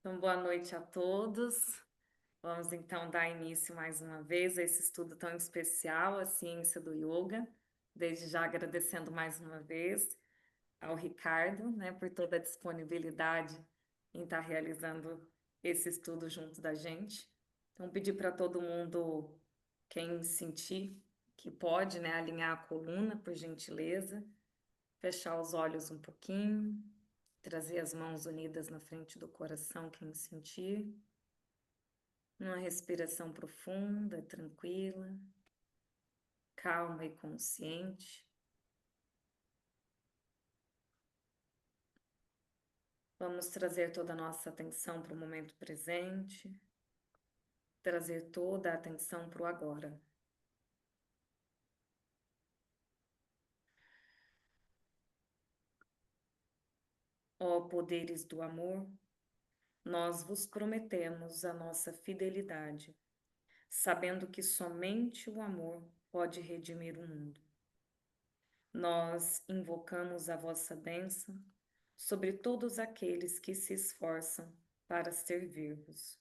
Então, boa noite a todos. Vamos então dar início mais uma vez a esse estudo tão especial, a ciência do yoga. Desde já agradecendo mais uma vez ao Ricardo, né, por toda a disponibilidade em estar realizando esse estudo junto da gente. Então, pedir para todo mundo, quem sentir que pode, né, alinhar a coluna, por gentileza, fechar os olhos um pouquinho. Trazer as mãos unidas na frente do coração, quem sentir. Uma respiração profunda, tranquila, calma e consciente. Vamos trazer toda a nossa atenção para o momento presente. Trazer toda a atenção para o agora. Ó poderes do amor, nós vos prometemos a nossa fidelidade, sabendo que somente o amor pode redimir o mundo. Nós invocamos a vossa bênção sobre todos aqueles que se esforçam para servir-vos.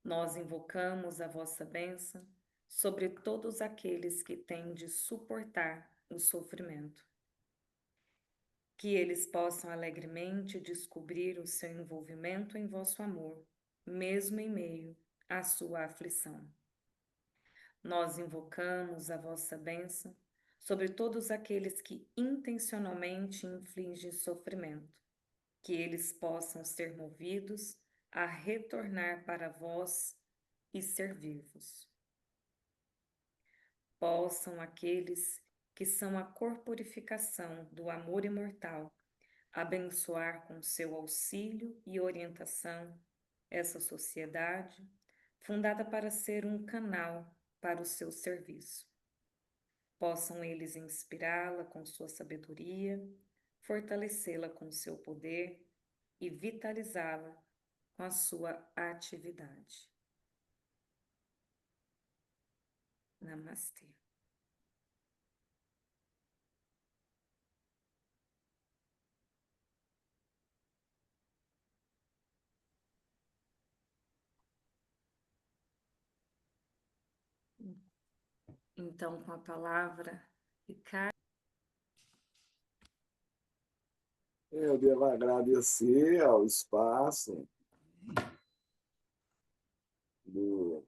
Nós invocamos a vossa bênção sobre todos aqueles que têm de suportar o sofrimento. Que eles possam alegremente descobrir o seu envolvimento em vosso amor, mesmo em meio à sua aflição. Nós invocamos a vossa bênção sobre todos aqueles que intencionalmente infligem sofrimento, que eles possam ser movidos a retornar para vós e servir-vos. Possam aqueles que são a corporificação do amor imortal abençoar com seu auxílio e orientação essa sociedade, fundada para ser um canal para o seu serviço. Possam eles inspirá-la com sua sabedoria, fortalecê-la com seu poder e vitalizá-la com a sua atividade. Namastê. Então, com a palavra, Ricardo. Eu devo agradecer ao espaço do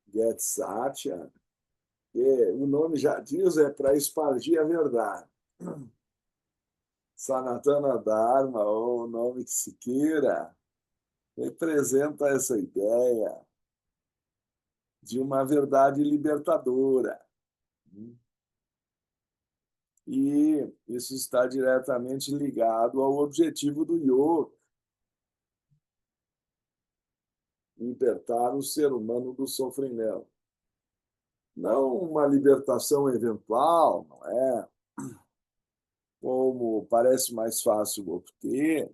Get Satya, que o nome já diz, é para espargir a verdade. Sanatana Dharma, ou o nome que se queira, representa essa ideia de uma verdade libertadora. E isso está diretamente ligado ao objetivo do yoga, libertar o ser humano do sofrimento. Não uma libertação eventual, não é? Como parece mais fácil obter,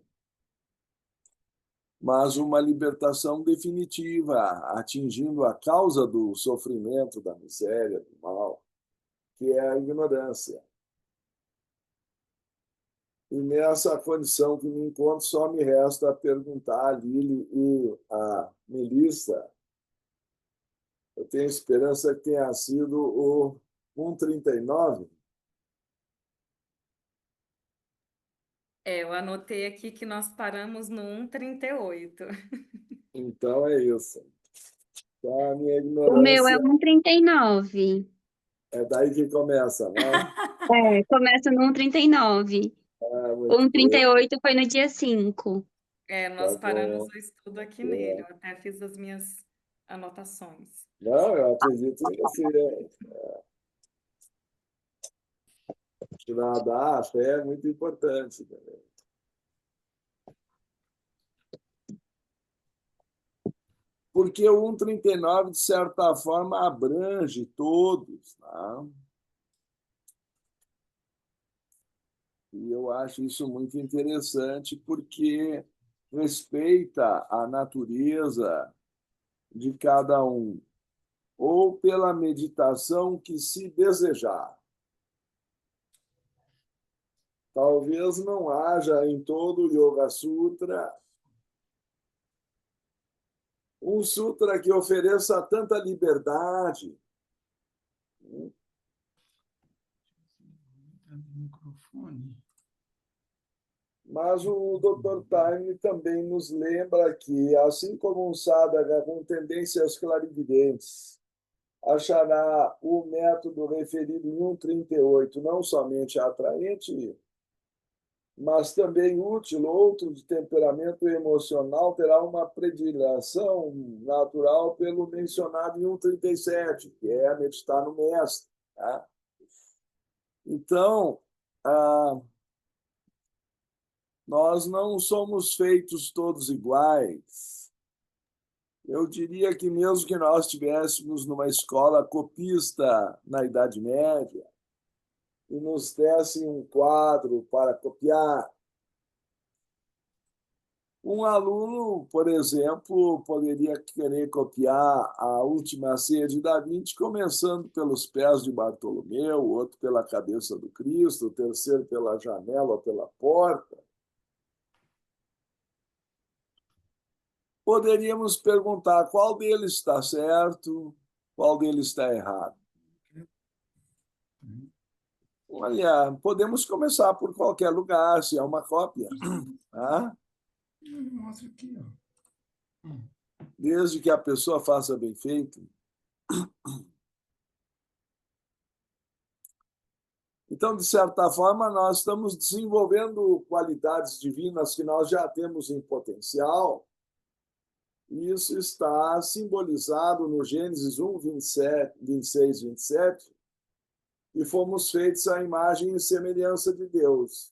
mas uma libertação definitiva, atingindo a causa do sofrimento, da miséria, do mal, que é a ignorância. E nessa condição que me encontro, só me resta perguntar a Lili e a Melissa. Eu tenho esperança que tenha sido o 139. Eu anotei aqui que nós paramos no 1:38. Então é isso. Então, a minha O meu é ignorância 1,39. é daí que começa, né? Começa no 1,39. O Muito bem, 1,38 foi no dia 5. tá Nós paramos bom. o estudo aqui nele. É. Eu até fiz as minhas anotações. Não, eu acredito em você. Tirar a fé é muito importante também. Porque o 139, de certa forma, abrange todos. Tá? E eu acho isso muito interessante porque respeita a natureza de cada um, ou pela meditação que se desejar. Talvez não haja em todo o Yoga Sutra Um sutra que ofereça tanta liberdade. Microfone. Mas o Dr. Time também nos lembra que, assim como um sadhaka com tendências clarividentes achará o método referido em 138 não somente atraente, mas também útil, outro de temperamento emocional terá uma predileção natural pelo mencionado em 137, que é meditar no mestre. Tá? Então, nós não somos feitos todos iguais. Eu diria que mesmo que nós estivéssemos numa escola copista na Idade Média e nos dessem um quadro para copiar, um aluno, por exemplo, poderia querer copiar a Última Ceia de Da Vinci, começando pelos pés de Bartolomeu, o outro pela cabeça do Cristo, o terceiro pela janela ou pela porta. Poderíamos perguntar qual deles está certo, qual deles está errado. Olha, podemos começar por qualquer lugar, se é uma cópia. Tá? Mostra aqui, ó. Desde que a pessoa faça bem feito. Então, de certa forma, nós estamos desenvolvendo qualidades divinas que nós já temos em potencial. E isso está simbolizado no Gênesis 1, 27, 26, 27, e fomos feitos à imagem e semelhança de Deus.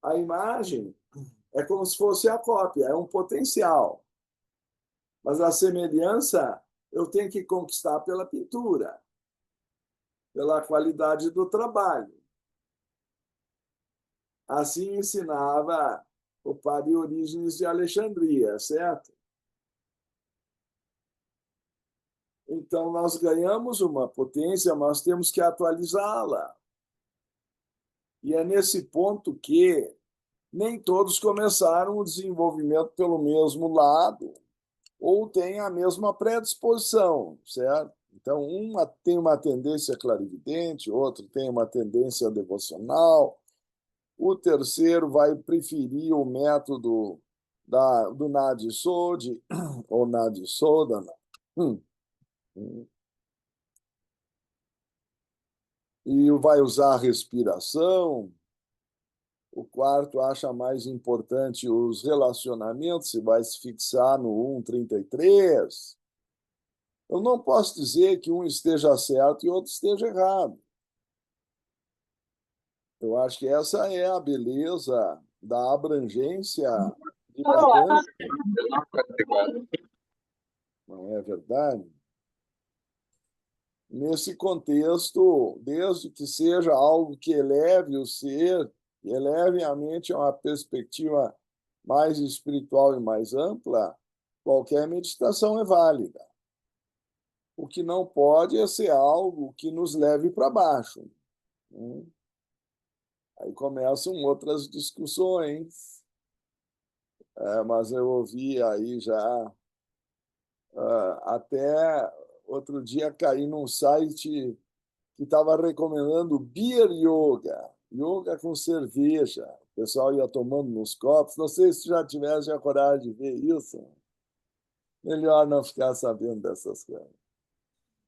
A imagem é como se fosse a cópia, é um potencial. Mas a semelhança eu tenho que conquistar pela pintura, pela qualidade do trabalho. Assim ensinava o padre Orígenes de Alexandria, certo? Então, nós ganhamos uma potência, mas temos que atualizá-la. E é nesse ponto que nem todos começaram o desenvolvimento pelo mesmo lado ou têm a mesma predisposição, certo? Então, uma tem uma tendência clarividente, outro tem uma tendência devocional, o terceiro vai preferir o método do Nadi Sodi, ou Nadi Sodana, e vai usar a respiração. O quarto acha mais importante os relacionamentos, se vai se fixar no 133. Eu não posso dizer que um esteja certo e outro esteja errado. Eu acho que essa é a beleza da abrangência diletante, não é verdade? Nesse contexto, desde que seja algo que eleve o ser, que eleve a mente a uma perspectiva mais espiritual e mais ampla, qualquer meditação é válida. O que não pode é ser algo que nos leve para baixo. Aí começam outras discussões, mas eu ouvi aí já, até outro dia caí num site que estava recomendando beer yoga, yoga com cerveja. O pessoal ia tomando nos copos. Não sei se já tivesse a coragem de ver isso. Melhor não ficar sabendo dessas coisas.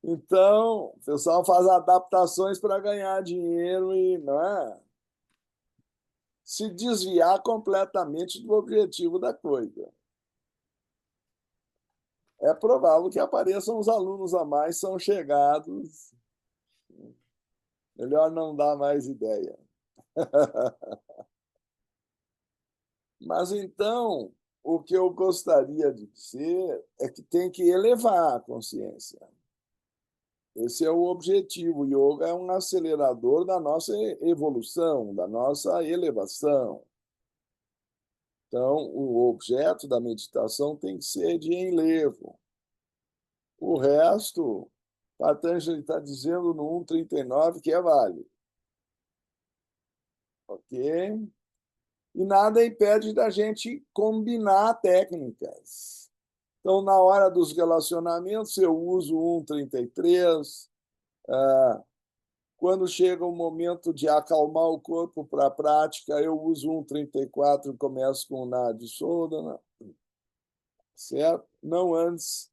Então, o pessoal faz adaptações para ganhar dinheiro e não é se desviar completamente do objetivo da coisa. É provável que apareçam os alunos a mais, são chegados. Melhor não dar mais ideia. Mas então, o que eu gostaria de dizer é que tem que elevar a consciência. Esse é o objetivo. O yoga é um acelerador da nossa evolução, da nossa elevação. Então, o objeto da meditação tem que ser de enlevo. O resto, Patanjali está dizendo no 139 que é válido. Ok? E nada impede da gente combinar técnicas. Então, na hora dos relacionamentos, eu uso 1,33. Quando chega o momento de acalmar o corpo para a prática, eu uso 1,34 e começo com o Nadi Shodhana, certo? Não antes,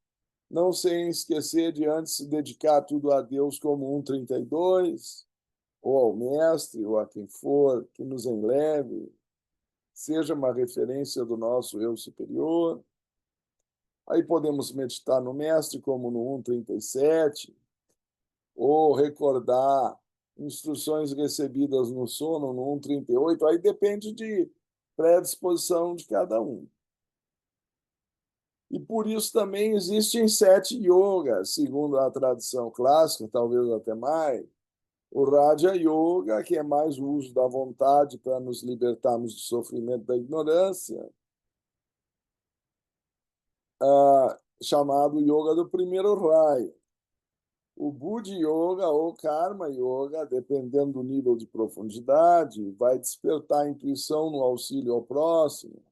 não sem esquecer de antes se dedicar tudo a Deus como 1,32, ou ao mestre, ou a quem for, que nos enleve, seja uma referência do nosso eu superior. Aí podemos meditar no mestre como no 1,37, ou recordar instruções recebidas no sono no 1,38. Aí depende de predisposição de cada um. E por isso também existem 7 yogas, segundo a tradição clássica, talvez até mais. O Raja Yoga, que é mais o uso da vontade para nos libertarmos do sofrimento da ignorância, chamado Yoga do primeiro raio. O Buddha Yoga ou Karma Yoga, dependendo do nível de profundidade, vai despertar a intuição no auxílio ao próximo.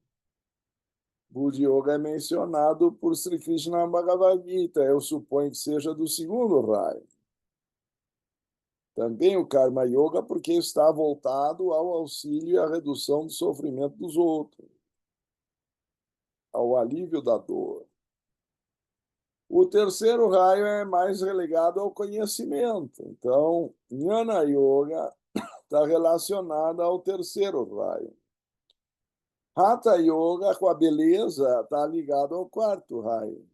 Buddha Yoga é mencionado por Sri Krishna Bhagavad Gita, eu suponho que seja do segundo raio. Também o Karma Yoga, porque está voltado ao auxílio e à redução do sofrimento dos outros, ao alívio da dor. O terceiro raio é mais relegado ao conhecimento. Então, Jnana Yoga está relacionada ao terceiro raio. Hatha Yoga, com a beleza, está ligado ao quarto raio.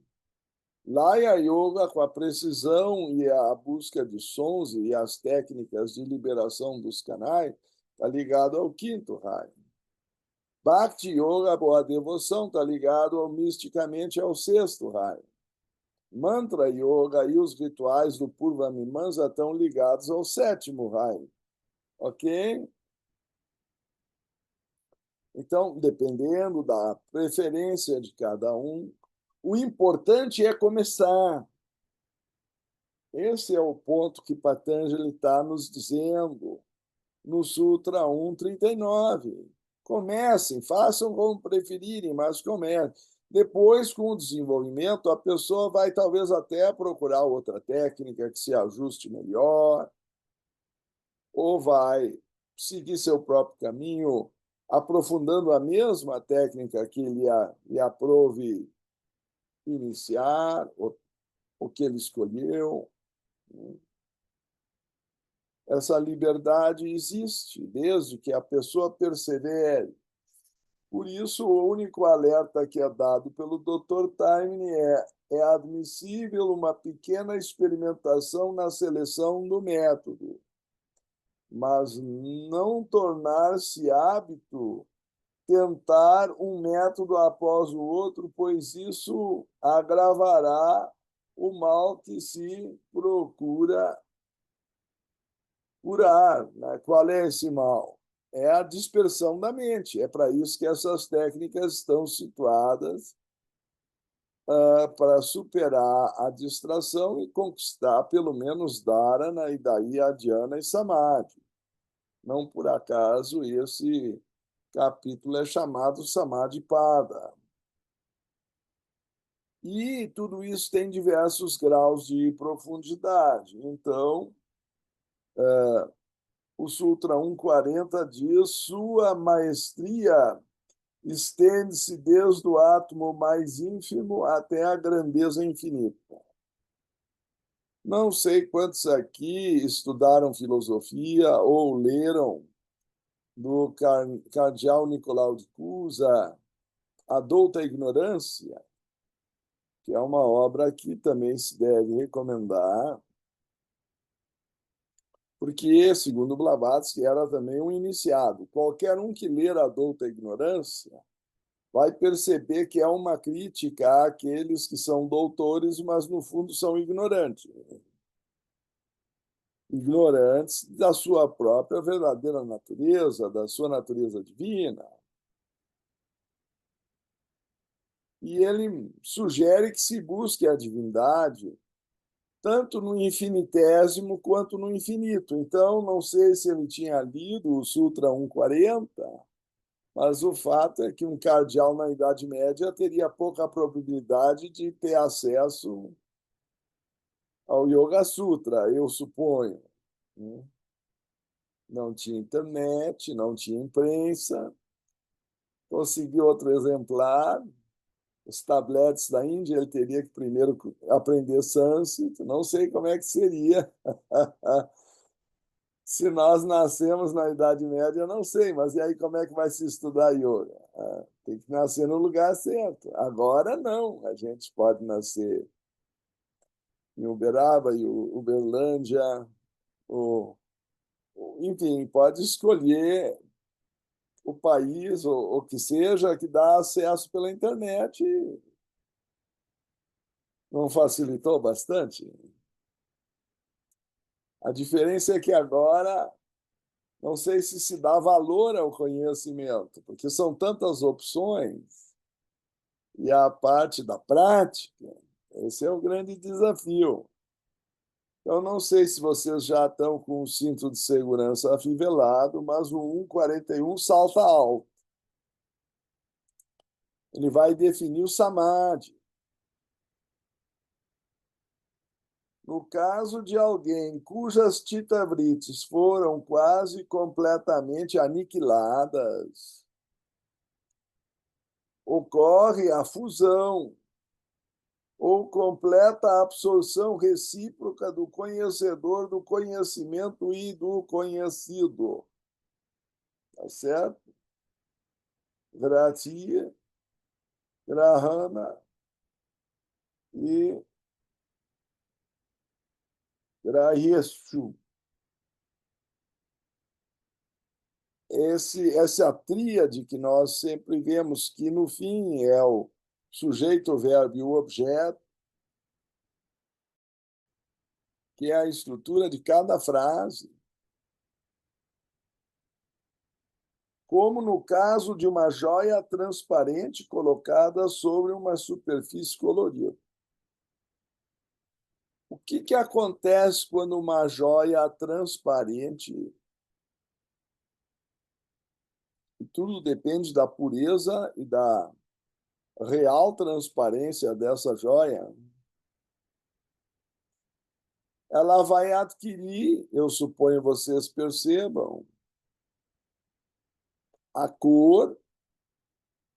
Laya Yoga, com a precisão e a busca de sons e as técnicas de liberação dos canais, está ligado ao quinto raio. Bhakti Yoga, boa devoção, está ligado misticamente ao sexto raio. Mantra Yoga e os rituais do Purva Mimamsa estão ligados ao sétimo raio. Ok? Então, dependendo da preferência de cada um, o importante é começar. Esse é o ponto que Patanjali está nos dizendo no Sutra 139. Comecem, façam como preferirem, mas comecem. Depois, com o desenvolvimento, a pessoa vai talvez até procurar outra técnica que se ajuste melhor, ou vai seguir seu próprio caminho, aprofundando a mesma técnica que lhe aprove iniciar, o que ele escolheu. Essa liberdade existe desde que a pessoa persevere. Por isso, o único alerta que é dado pelo Dr. Taimni é admissível uma pequena experimentação na seleção do método, mas não tornar-se hábito tentar um método após o outro, pois isso agravará o mal que se procura curar. Né? Qual é esse mal? É a dispersão da mente. É para isso que essas técnicas estão situadas, para superar a distração e conquistar pelo menos dharana e daí a dhyana e samadhi. Não por acaso esse capítulo é chamado Samadhipada. E tudo isso tem diversos graus de profundidade. Então, o Sutra 140 diz: sua maestria estende-se desde o átomo mais ínfimo até a grandeza infinita. Não sei quantos aqui estudaram filosofia ou leram do cardeal Nicolau de Cusa, A Douta Ignorância, que é uma obra que também se deve recomendar, porque, segundo Blavatsky, era também um iniciado. Qualquer um que ler A Douta Ignorância vai perceber que é uma crítica àqueles que são doutores, mas, no fundo, são ignorantes. Ignorantes da sua própria verdadeira natureza, da sua natureza divina. E ele sugere que se busque a divindade tanto no infinitésimo quanto no infinito. Então, não sei se ele tinha lido o Sutra 140, Mas o fato é que um cardeal na Idade Média teria pouca probabilidade de ter acesso ao Yoga Sutra, eu suponho, né? Não tinha internet, não tinha imprensa. Consegui outro exemplar, os tabletes da Índia, ele teria que primeiro aprender sânscrito. Não sei como é que seria. Se nós nascemos na Idade Média, eu não sei, mas e aí como é que vai se estudar yoga? Tem que nascer no lugar certo. Agora não, a gente pode nascer em Uberaba, em Uberlândia, ou, enfim, pode escolher o país, ou o que seja, que dá acesso pela internet. Não facilitou bastante? A diferença é que agora não sei se dá valor ao conhecimento, porque são tantas opções e a parte da prática, esse é o grande desafio. Eu não sei se vocês já estão com o cinto de segurança afivelado, mas o 141 salta alto. Ele vai definir o samadhi. No caso de alguém cujas tita-vritis foram quase completamente aniquiladas, ocorre a fusão ou completa absorção recíproca do conhecedor do conhecimento e do conhecido. Tá certo? Gratia, grahana e grahyeshu. Essa tríade que nós sempre vemos, que no fim é o sujeito, o verbo e o objeto, que é a estrutura de cada frase, como no caso de uma joia transparente colocada sobre uma superfície colorida. O que acontece quando uma joia transparente, e tudo depende da pureza e da real transparência dessa joia, ela vai adquirir, eu suponho vocês percebam, a cor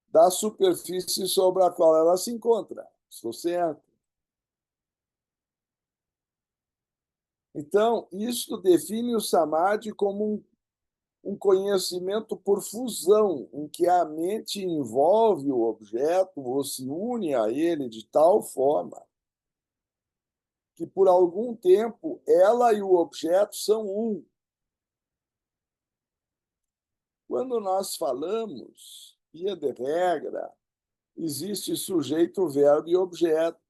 da superfície sobre a qual ela se encontra. Estou certo? Então, isto define o samadhi como um conhecimento por fusão, em que a mente envolve o objeto ou se une a ele de tal forma que, por algum tempo, ela e o objeto são um. Quando nós falamos, via de regra, existe sujeito, verbo e objeto.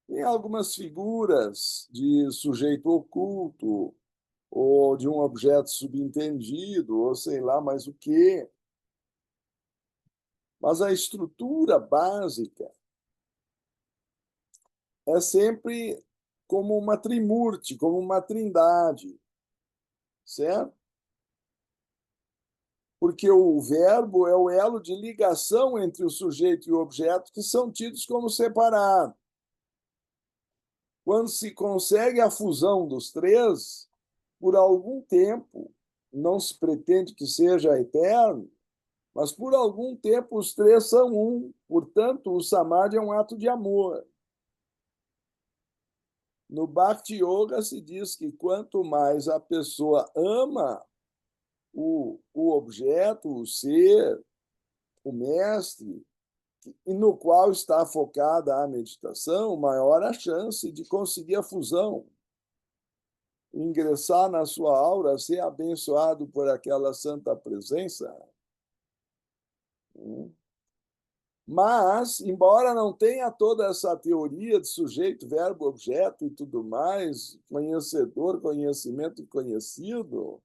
Tem algumas figuras de sujeito oculto, ou de um objeto subentendido, ou sei lá mais o quê. Mas a estrutura básica é sempre como uma trimurti, como uma trindade, certo? Porque o verbo é o elo de ligação entre o sujeito e o objeto, que são tidos como separados. Quando se consegue a fusão dos três, por algum tempo, não se pretende que seja eterno, mas por algum tempo os três são um. Portanto, o samadhi é um ato de amor. No Bhakti Yoga se diz que quanto mais a pessoa ama o objeto, o ser, o mestre, e no qual está focada a meditação, maior a chance de conseguir a fusão, ingressar na sua aura, ser abençoado por aquela santa presença. Mas, embora não tenha toda essa teoria de sujeito, verbo, objeto e tudo mais, conhecedor, conhecimento e conhecido,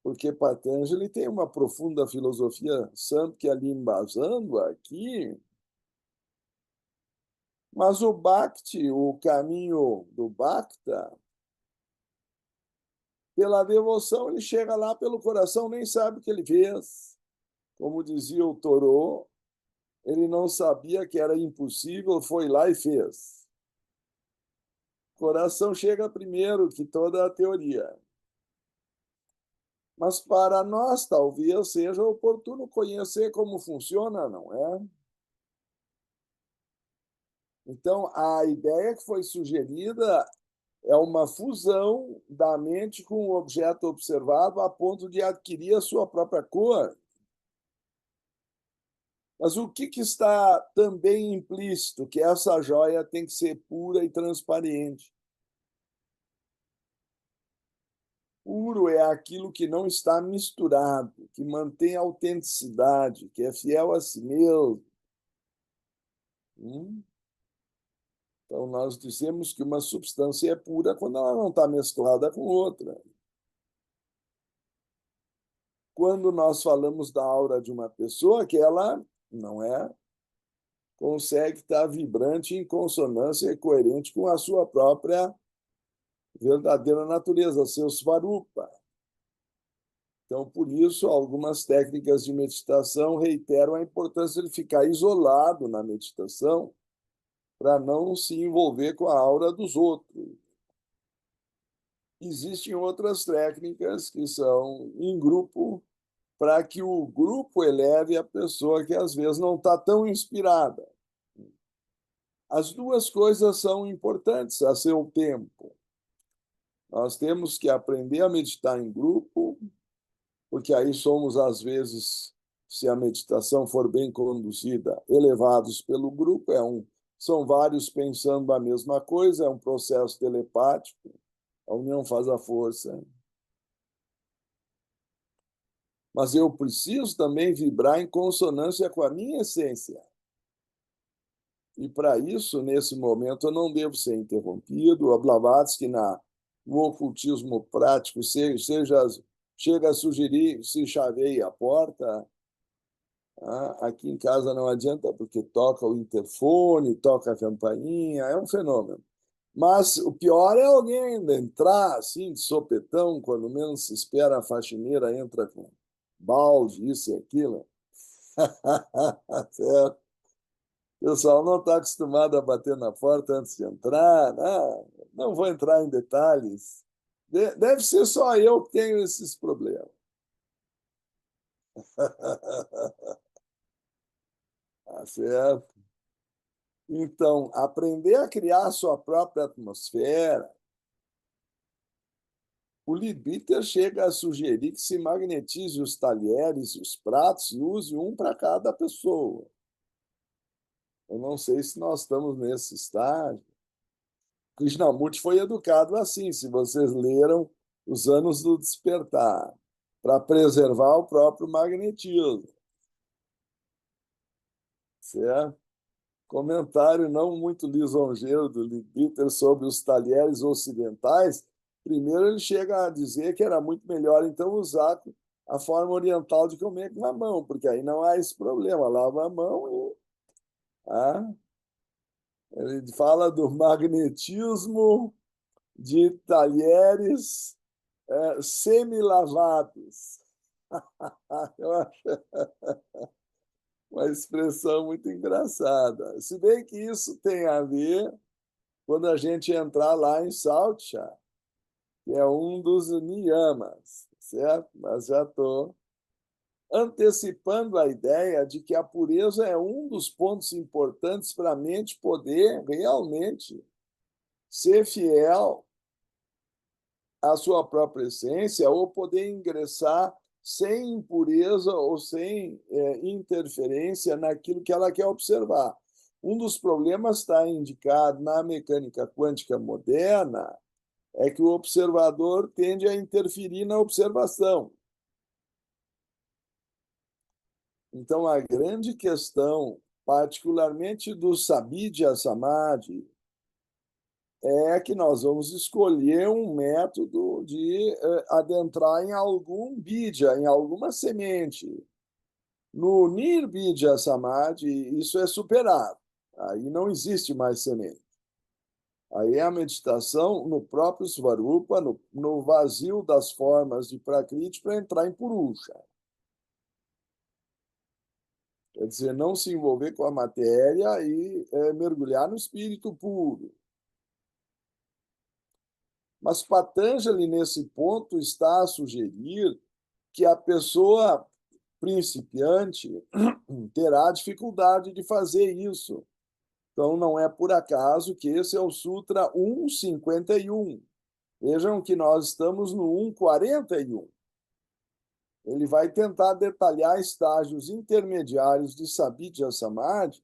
porque Patanjali tem uma profunda filosofia Samkhya ali embasando aqui, mas o Bhakti, o caminho do Bhakta, pela devoção, ele chega lá pelo coração, nem sabe o que ele fez. como dizia o Thoreau, ele não sabia que era impossível, foi lá e fez. O coração chega primeiro que toda a teoria. Mas para nós, talvez seja oportuno conhecer como funciona, não é? Então, a ideia que foi sugerida é uma fusão da mente com o objeto observado a ponto de adquirir a sua própria cor. Mas o que está também implícito? Que essa joia tem que ser pura e transparente. Puro é aquilo que não está misturado, que mantém a autenticidade, que é fiel a si mesmo. Então, nós dizemos que uma substância é pura quando ela não está mesclada com outra. Quando nós falamos da aura de uma pessoa, que ela não é, consegue estar vibrante em consonância e coerente com a sua própria verdadeira natureza, seu svarupa. Então, por isso, algumas técnicas de meditação reiteram a importância de ficar isolado na meditação para não se envolver com a aura dos outros. Existem outras técnicas que são em grupo, para que o grupo eleve a pessoa que às vezes não está tão inspirada. As duas coisas são importantes a seu tempo. Nós temos que aprender a meditar em grupo, porque aí somos, às vezes, se a meditação for bem conduzida, elevados pelo grupo. São vários pensando a mesma coisa, é um processo telepático. A união faz a força. Mas eu preciso também vibrar em consonância com a minha essência. E, para isso, nesse momento, eu não devo ser interrompido. A Blavatsky, no ocultismo prático, chega a sugerir se chaveie a porta. Aqui em casa não adianta, porque toca o interfone, toca a campainha, é um fenômeno. Mas o pior é alguém ainda entrar assim, de sopetão, quando menos se espera, a faxineira entra com balde, isso e aquilo. Certo? O pessoal não está acostumado a bater na porta antes de entrar. Não vou entrar em detalhes. Deve ser só eu que tenho esses problemas. Tá certo? Então, aprender a criar a sua própria atmosfera. O Leadbeater chega a sugerir que se magnetize os talheres e os pratos e use um para cada pessoa. Eu não sei se nós estamos nesse estágio. Krishnamurti foi educado assim, se vocês leram Os Anos do Despertar, para preservar o próprio magnetismo. Certo? Comentário não muito lisonjeiro do Leadbeater sobre os talheres ocidentais. Primeiro, ele chega a dizer que era muito melhor, então, usar a forma oriental de comer com a mão, porque aí não há esse problema. Lava a mão e... Ele fala do magnetismo de talheres semi-lavados. Eu acho uma expressão muito engraçada. Se bem que isso tem a ver quando a gente entrar lá em Saucha, que é um dos niyamas, certo? Mas já estou antecipando a ideia de que a pureza é um dos pontos importantes para a mente poder realmente ser fiel à sua própria essência ou poder ingressar sem impureza ou sem interferência naquilo que ela quer observar. Um dos problemas está indicado na mecânica quântica moderna, é que o observador tende a interferir na observação. Então, a grande questão, particularmente do Sabidya Samadhi, é que nós vamos escolher um método de adentrar em algum bidya, em alguma semente. No Nirbidya Samadhi, isso é superado. Aí não existe mais semente. Aí é a meditação no próprio Svarupa, no vazio das formas de Prakriti, para entrar em Purusha. Quer dizer, não se envolver com a matéria e mergulhar no espírito puro. Mas Patanjali, nesse ponto, está a sugerir que a pessoa principiante terá dificuldade de fazer isso. Então, não é por acaso que esse é o Sutra 151. Vejam que nós estamos no 141. Ele vai tentar detalhar estágios intermediários de Sabitya Samadhi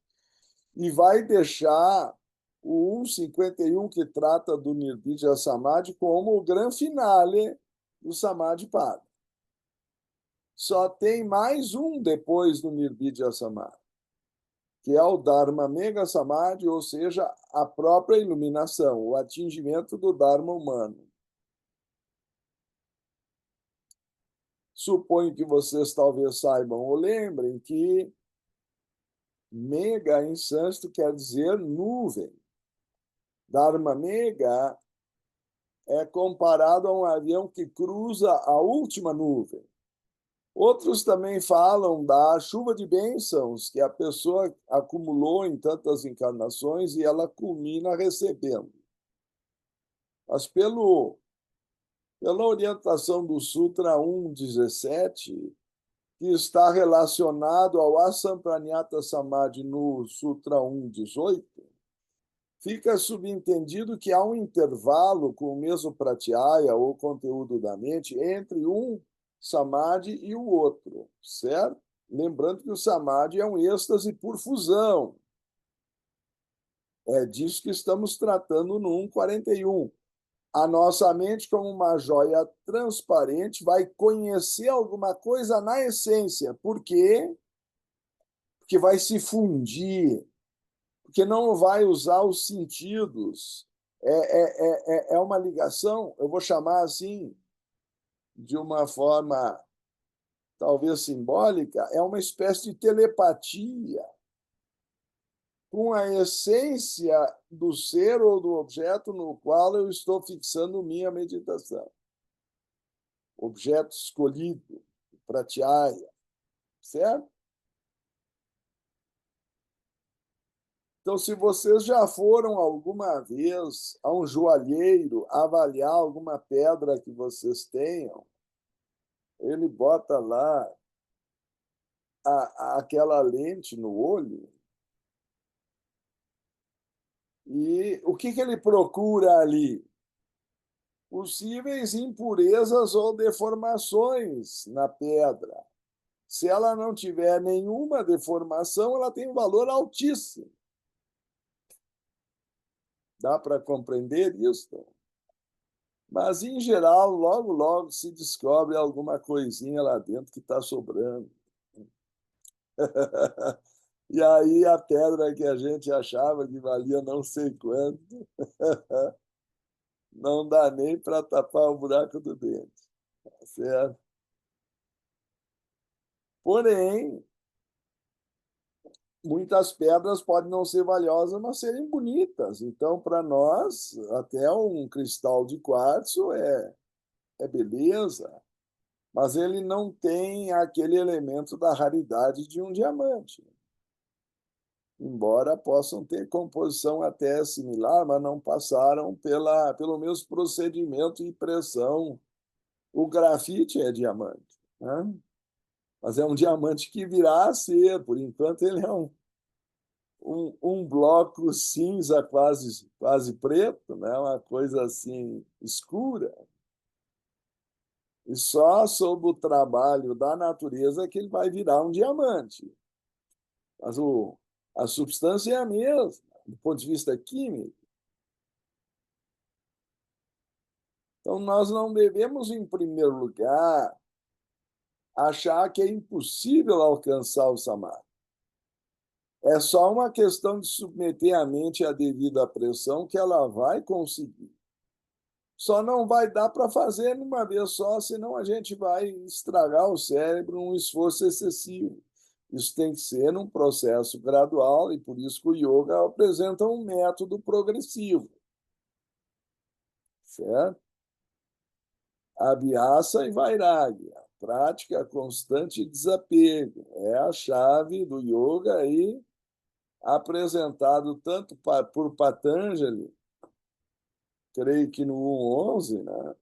e vai deixar o 151, que trata do Nirbidya Samadhi, como o grande finale do Samadhipada. Só tem mais um depois do Nirbidya Samadhi, que é o Dharma Mega Samadhi, ou seja, a própria iluminação, o atingimento do Dharma humano. Suponho que vocês talvez saibam ou lembrem que Mega em sânscrito quer dizer nuvem. Dharma Mega é comparado a um avião que cruza a última nuvem. Outros também falam da chuva de bênçãos que a pessoa acumulou em tantas encarnações e ela culmina recebendo. Mas pela orientação do Sutra 1.17, que está relacionado ao Asampranyata Samadhi no Sutra 1.18, fica subentendido que há um intervalo com o mesmo pratyaya, ou conteúdo da mente, entre um samadhi e o outro, certo? Lembrando que o samadhi é um êxtase por fusão. É disso que estamos tratando no 141. A nossa mente, como uma joia transparente, vai conhecer alguma coisa na essência. Por quê? Porque vai se fundir, porque não vai usar os sentidos. É uma ligação, eu vou chamar assim, de uma forma talvez simbólica, é uma espécie de telepatia com a essência do ser ou do objeto no qual eu estou fixando minha meditação. Objeto escolhido, pratyaya, certo? Então, se vocês já foram alguma vez a um joalheiro avaliar alguma pedra que vocês tenham, ele bota lá aquela lente no olho e o que ele procura ali? Possíveis impurezas ou deformações na pedra. Se ela não tiver nenhuma deformação, ela tem um valor altíssimo. Dá para compreender isso? Mas, em geral, logo, logo se descobre alguma coisinha lá dentro que está sobrando. E aí a pedra que a gente achava que valia não sei quanto, não dá nem para tapar o buraco do dente. Certo? Porém, muitas pedras podem não ser valiosas, mas serem bonitas. Então, para nós, até um cristal de quartzo é beleza, mas ele não tem aquele elemento da raridade de um diamante. Embora possam ter composição até similar, mas não passaram pelo mesmo procedimento e pressão. O grafite é diamante, né? Mas é um diamante que virá a ser. Por enquanto, ele é um bloco cinza quase preto, né? Uma coisa assim escura. E só sob o trabalho da natureza que ele vai virar um diamante. Mas a substância é a mesma, do ponto de vista químico. Então, nós não devemos, em primeiro lugar, achar que é impossível alcançar o samadhi. É só uma questão de submeter a mente à devida pressão que ela vai conseguir. Só não vai dar para fazer numa vez só, senão a gente vai estragar o cérebro num esforço excessivo. Isso tem que ser num processo gradual e por isso que o yoga apresenta um método progressivo. Certo? Abhyasa e Vairagya. prática constante e desapego. É a chave do yoga aí, apresentado tanto por Patanjali, creio que no 1.11, né?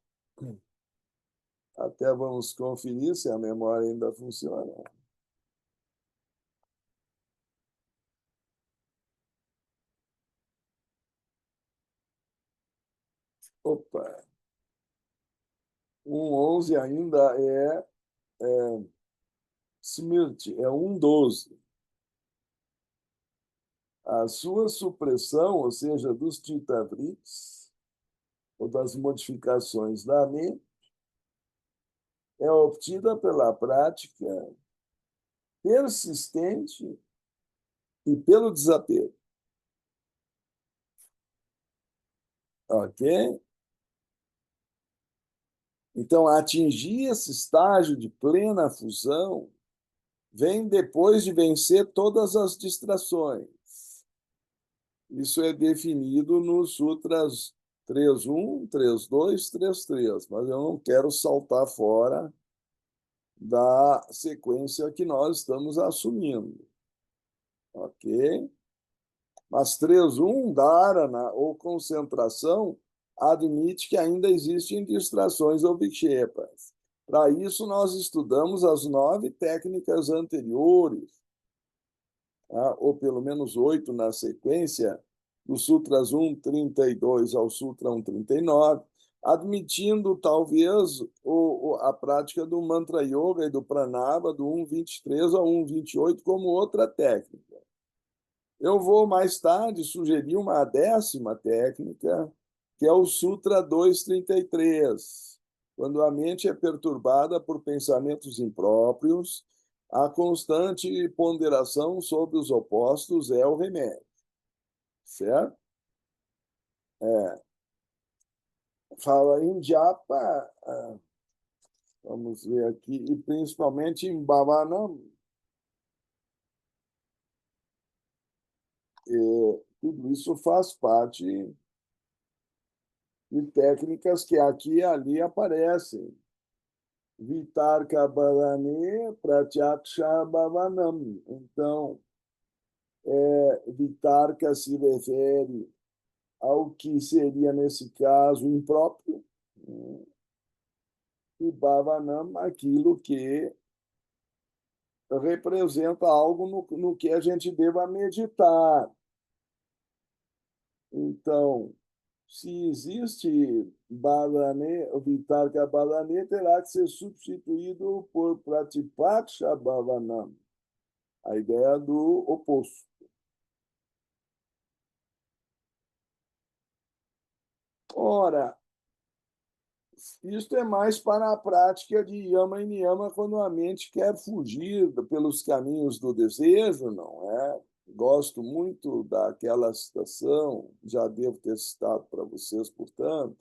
Até vamos conferir se a memória ainda funciona. Opa! 1.11 ainda é Smriti, é 1.12. A sua supressão, ou seja, dos chitta-vritis, ou das modificações da mente, é obtida pela prática persistente e pelo desapego. Ok? Então, atingir esse estágio de plena fusão vem depois de vencer todas as distrações. Isso é definido nos Sutras 3.1, 3.2, 3.3, mas eu não quero saltar fora da sequência que nós estamos assumindo. Ok? Mas 3.1, dharana ou concentração, admite que ainda existem distrações ou vikshepas. Para isso, nós estudamos as 9 técnicas anteriores, tá? Ou pelo menos 8 na sequência, do Sutras 1.32 ao Sutra 1.39, admitindo talvez a prática do Mantra Yoga e do Pranava do 1.23 ao 1.28 como outra técnica. Eu vou mais tarde sugerir uma 10ª técnica, que é o Sutra 2.33. Quando a mente é perturbada por pensamentos impróprios, a constante ponderação sobre os opostos é o remédio. Certo? Fala em japa, vamos ver aqui, e principalmente em bhavanam. Tudo isso faz parte de técnicas que aqui e ali aparecem. Vitarka Bhavane Pratyaksha Bhavanam. Então, Vitarka se refere ao que seria, nesse caso, impróprio, né? E Bhavanam, aquilo que representa algo no que a gente deva meditar. Então, se existe Bhavane, o Vitarka Bhavane terá que ser substituído por Pratipaksha Bhavanam, a ideia do oposto. Ora, isto é mais para a prática de yama e niyama quando a mente quer fugir pelos caminhos do desejo, não é? Gosto muito daquela citação, já devo ter citado para vocês, portanto,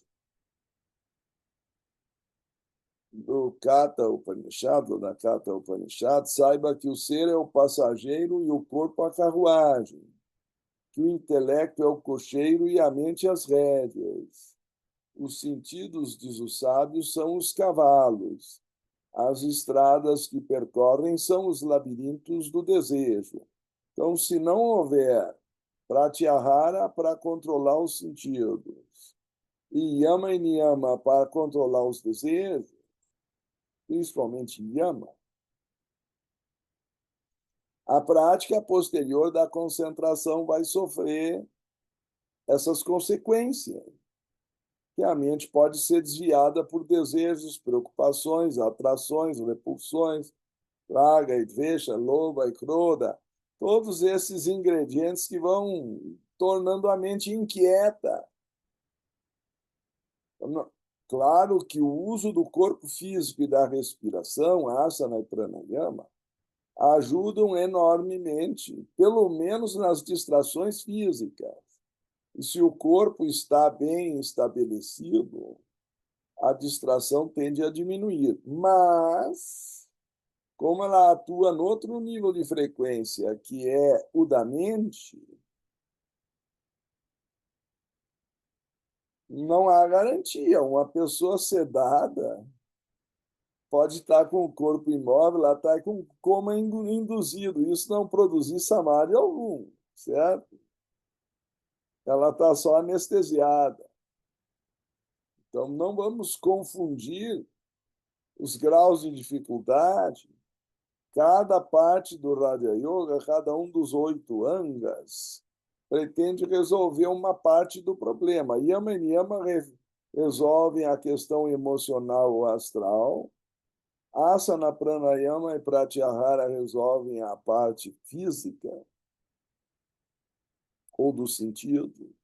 do Katha Upanishad, ou da Katha Upanishad, saiba que o ser é o passageiro e o corpo a carruagem, que o intelecto é o cocheiro e a mente as rédeas. Os sentidos, diz o sábio, são os cavalos. As estradas que percorrem são os labirintos do desejo. Então, se não houver pratyahara para controlar os sentidos e yama e niyama para controlar os desejos, principalmente yama, a prática posterior da concentração vai sofrer essas consequências, que a mente pode ser desviada por desejos, preocupações, atrações, repulsões, raga e dvesha, loba e kroda, todos esses ingredientes que vão tornando a mente inquieta. Claro que o uso do corpo físico e da respiração, asana e pranayama, ajudam enormemente, pelo menos nas distrações físicas. E se o corpo está bem estabelecido, a distração tende a diminuir. Mas, como ela atua no outro nível de frequência, que é o da mente, não há garantia. Uma pessoa sedada pode estar com o corpo imóvel, ela está com coma induzido. Isso não produzir samadhi algum, certo? Ela está só anestesiada. Então, não vamos confundir os graus de dificuldade. Cada parte do Raja Yoga, cada um dos 8 angas, pretende resolver uma parte do problema. Yama e Niyama resolvem a questão emocional ou astral. Asana, Pranayama e Pratyahara resolvem a parte física ou do sentido.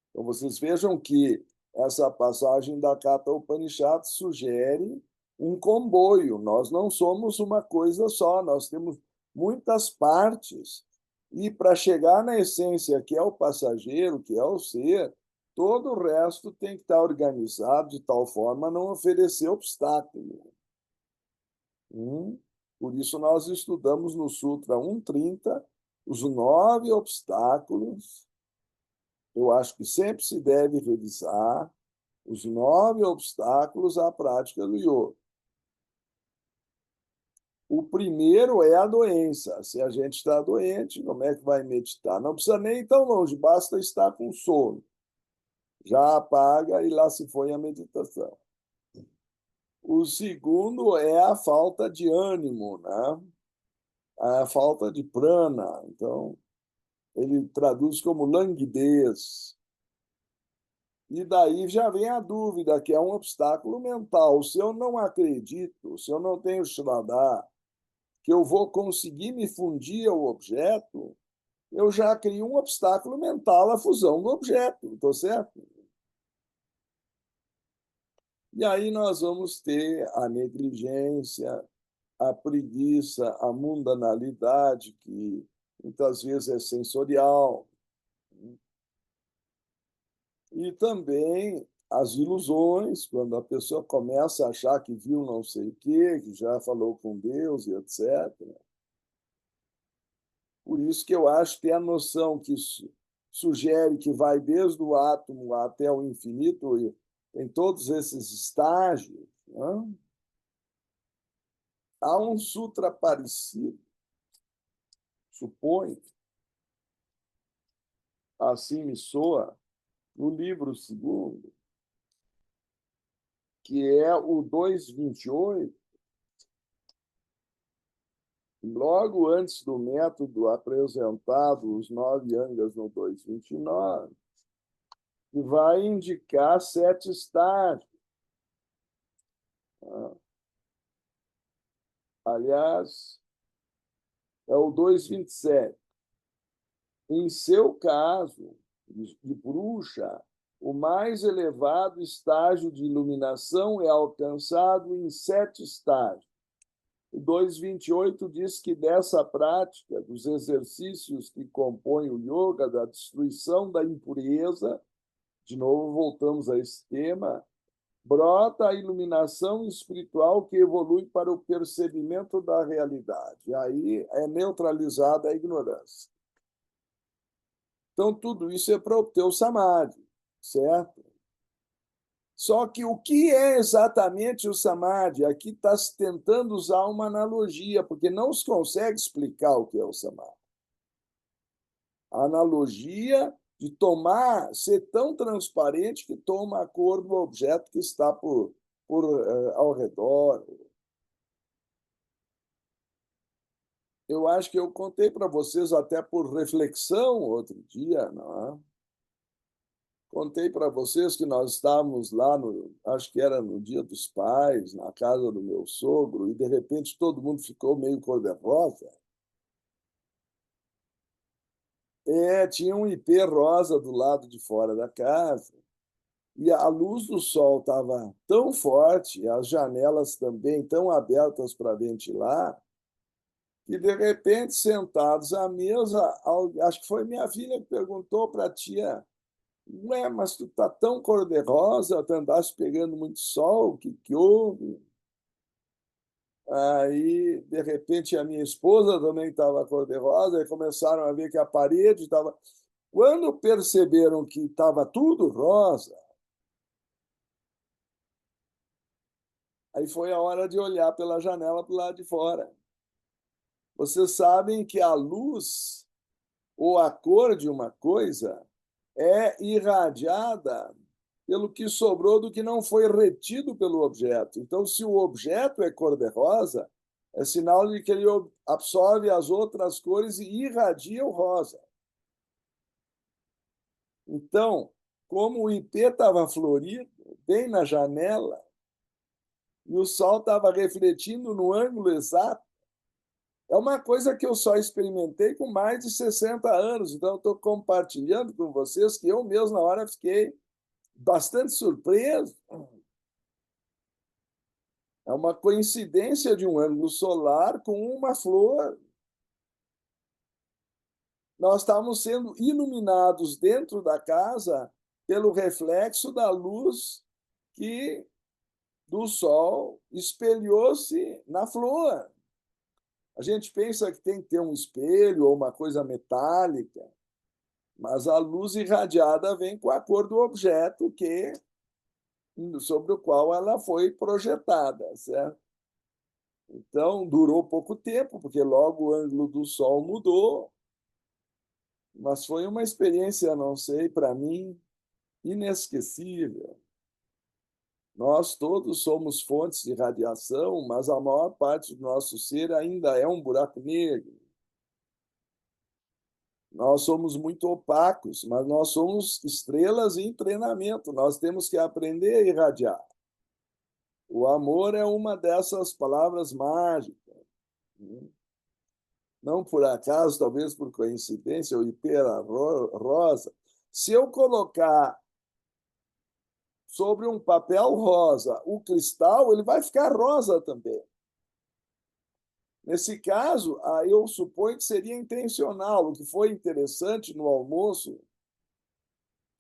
Então, vocês vejam que essa passagem da Katha Upanishad sugere um comboio. Nós não somos uma coisa só, nós temos muitas partes. E para chegar na essência, que é o passageiro, que é o ser, todo o resto tem que estar organizado de tal forma a não oferecer obstáculo. Por isso, nós estudamos no Sutra 1.30 os 9 obstáculos. Eu acho que sempre se deve revisar os 9 obstáculos à prática do yoga. O primeiro é a doença. Se a gente está doente, como é que vai meditar? Não precisa nem ir tão longe, basta estar com sono. Já apaga e lá se foi a meditação. O segundo é a falta de ânimo, né? A falta de prana. Então, ele traduz como languidez. E daí já vem a dúvida, que é um obstáculo mental. Se eu não acredito, se eu não tenho Shraddha, que eu vou conseguir me fundir ao objeto, eu já crio um obstáculo mental à fusão do objeto. Estou certo? E aí nós vamos ter a negligência, a preguiça, a mundanalidade, que muitas vezes é sensorial, e também as ilusões, quando a pessoa começa a achar que viu não sei o quê, que já falou com Deus e etc. Por isso que eu acho que a noção que sugere que vai desde o átomo até o infinito, e em todos esses estágios, né? Há um sutra parecido, suponho, assim me soa, no livro segundo, que é o 2.28, logo antes do método apresentado, os 9 angas no 2.29, que vai indicar 7 estágios. Aliás, é o 2.27. Em seu caso, de Purusha, o mais elevado estágio de iluminação é alcançado em 7 estágios. O 2.28 diz que dessa prática, dos exercícios que compõem o yoga, da destruição da impureza, de novo voltamos a esse tema, brota a iluminação espiritual que evolui para o percebimento da realidade. E aí é neutralizada a ignorância. Então, tudo isso é para obter o samadhi, certo? Só que o que é exatamente o samadhi? Aqui está se tentando usar uma analogia, porque não se consegue explicar o que é o samadhi. A analogia de ser tão transparente que toma a cor do objeto que está ao redor. Eu acho que eu contei para vocês, até por reflexão, outro dia, não é? Contei para vocês que nós estávamos lá, acho que era no Dia dos Pais, na casa do meu sogro, e, de repente, todo mundo ficou meio cor-de-rosa. Tinha um ipê rosa do lado de fora da casa, e a luz do sol estava tão forte, as janelas também tão abertas para ventilar, que, de repente, sentados à mesa, acho que foi minha filha que perguntou para a tia: ué, mas tu está tão cor-de-rosa, tu andaste pegando muito sol, o que houve? Aí, de repente, a minha esposa também estava cor-de-rosa, e começaram a ver que a parede estava... Quando perceberam que estava tudo rosa, Aí foi a hora de olhar pela janela para o lado de fora. Vocês sabem que a luz ou a cor de uma coisa é irradiada pelo que sobrou do que não foi retido pelo objeto. Então, se o objeto é cor-de-rosa, é sinal de que ele absorve as outras cores e irradia o rosa. Então, como o ipê estava florido, bem na janela, e o sol estava refletindo no ângulo exato, é uma coisa que eu só experimentei com mais de 60 anos. Então, estou compartilhando com vocês que eu mesmo, na hora, fiquei bastante surpreso. É uma coincidência de um ângulo solar com uma flor. Nós estávamos sendo iluminados dentro da casa pelo reflexo da luz que do sol espelhou-se na flor. A gente pensa que tem que ter um espelho ou uma coisa metálica, mas a luz irradiada vem com a cor do objeto sobre o qual ela foi projetada, certo? Então, durou pouco tempo, porque logo o ângulo do sol mudou, mas foi uma experiência, não sei, para mim, inesquecível. Nós todos somos fontes de radiação, mas a maior parte do nosso ser ainda é um buraco negro. Nós somos muito opacos, mas nós somos estrelas em treinamento. Nós temos que aprender a irradiar. O amor é uma dessas palavras mágicas. Não por acaso, talvez por coincidência, o ipê era rosa. Se eu colocar sobre um papel rosa o cristal, ele vai ficar rosa também. Nesse caso, eu suponho que seria intencional. O que foi interessante no almoço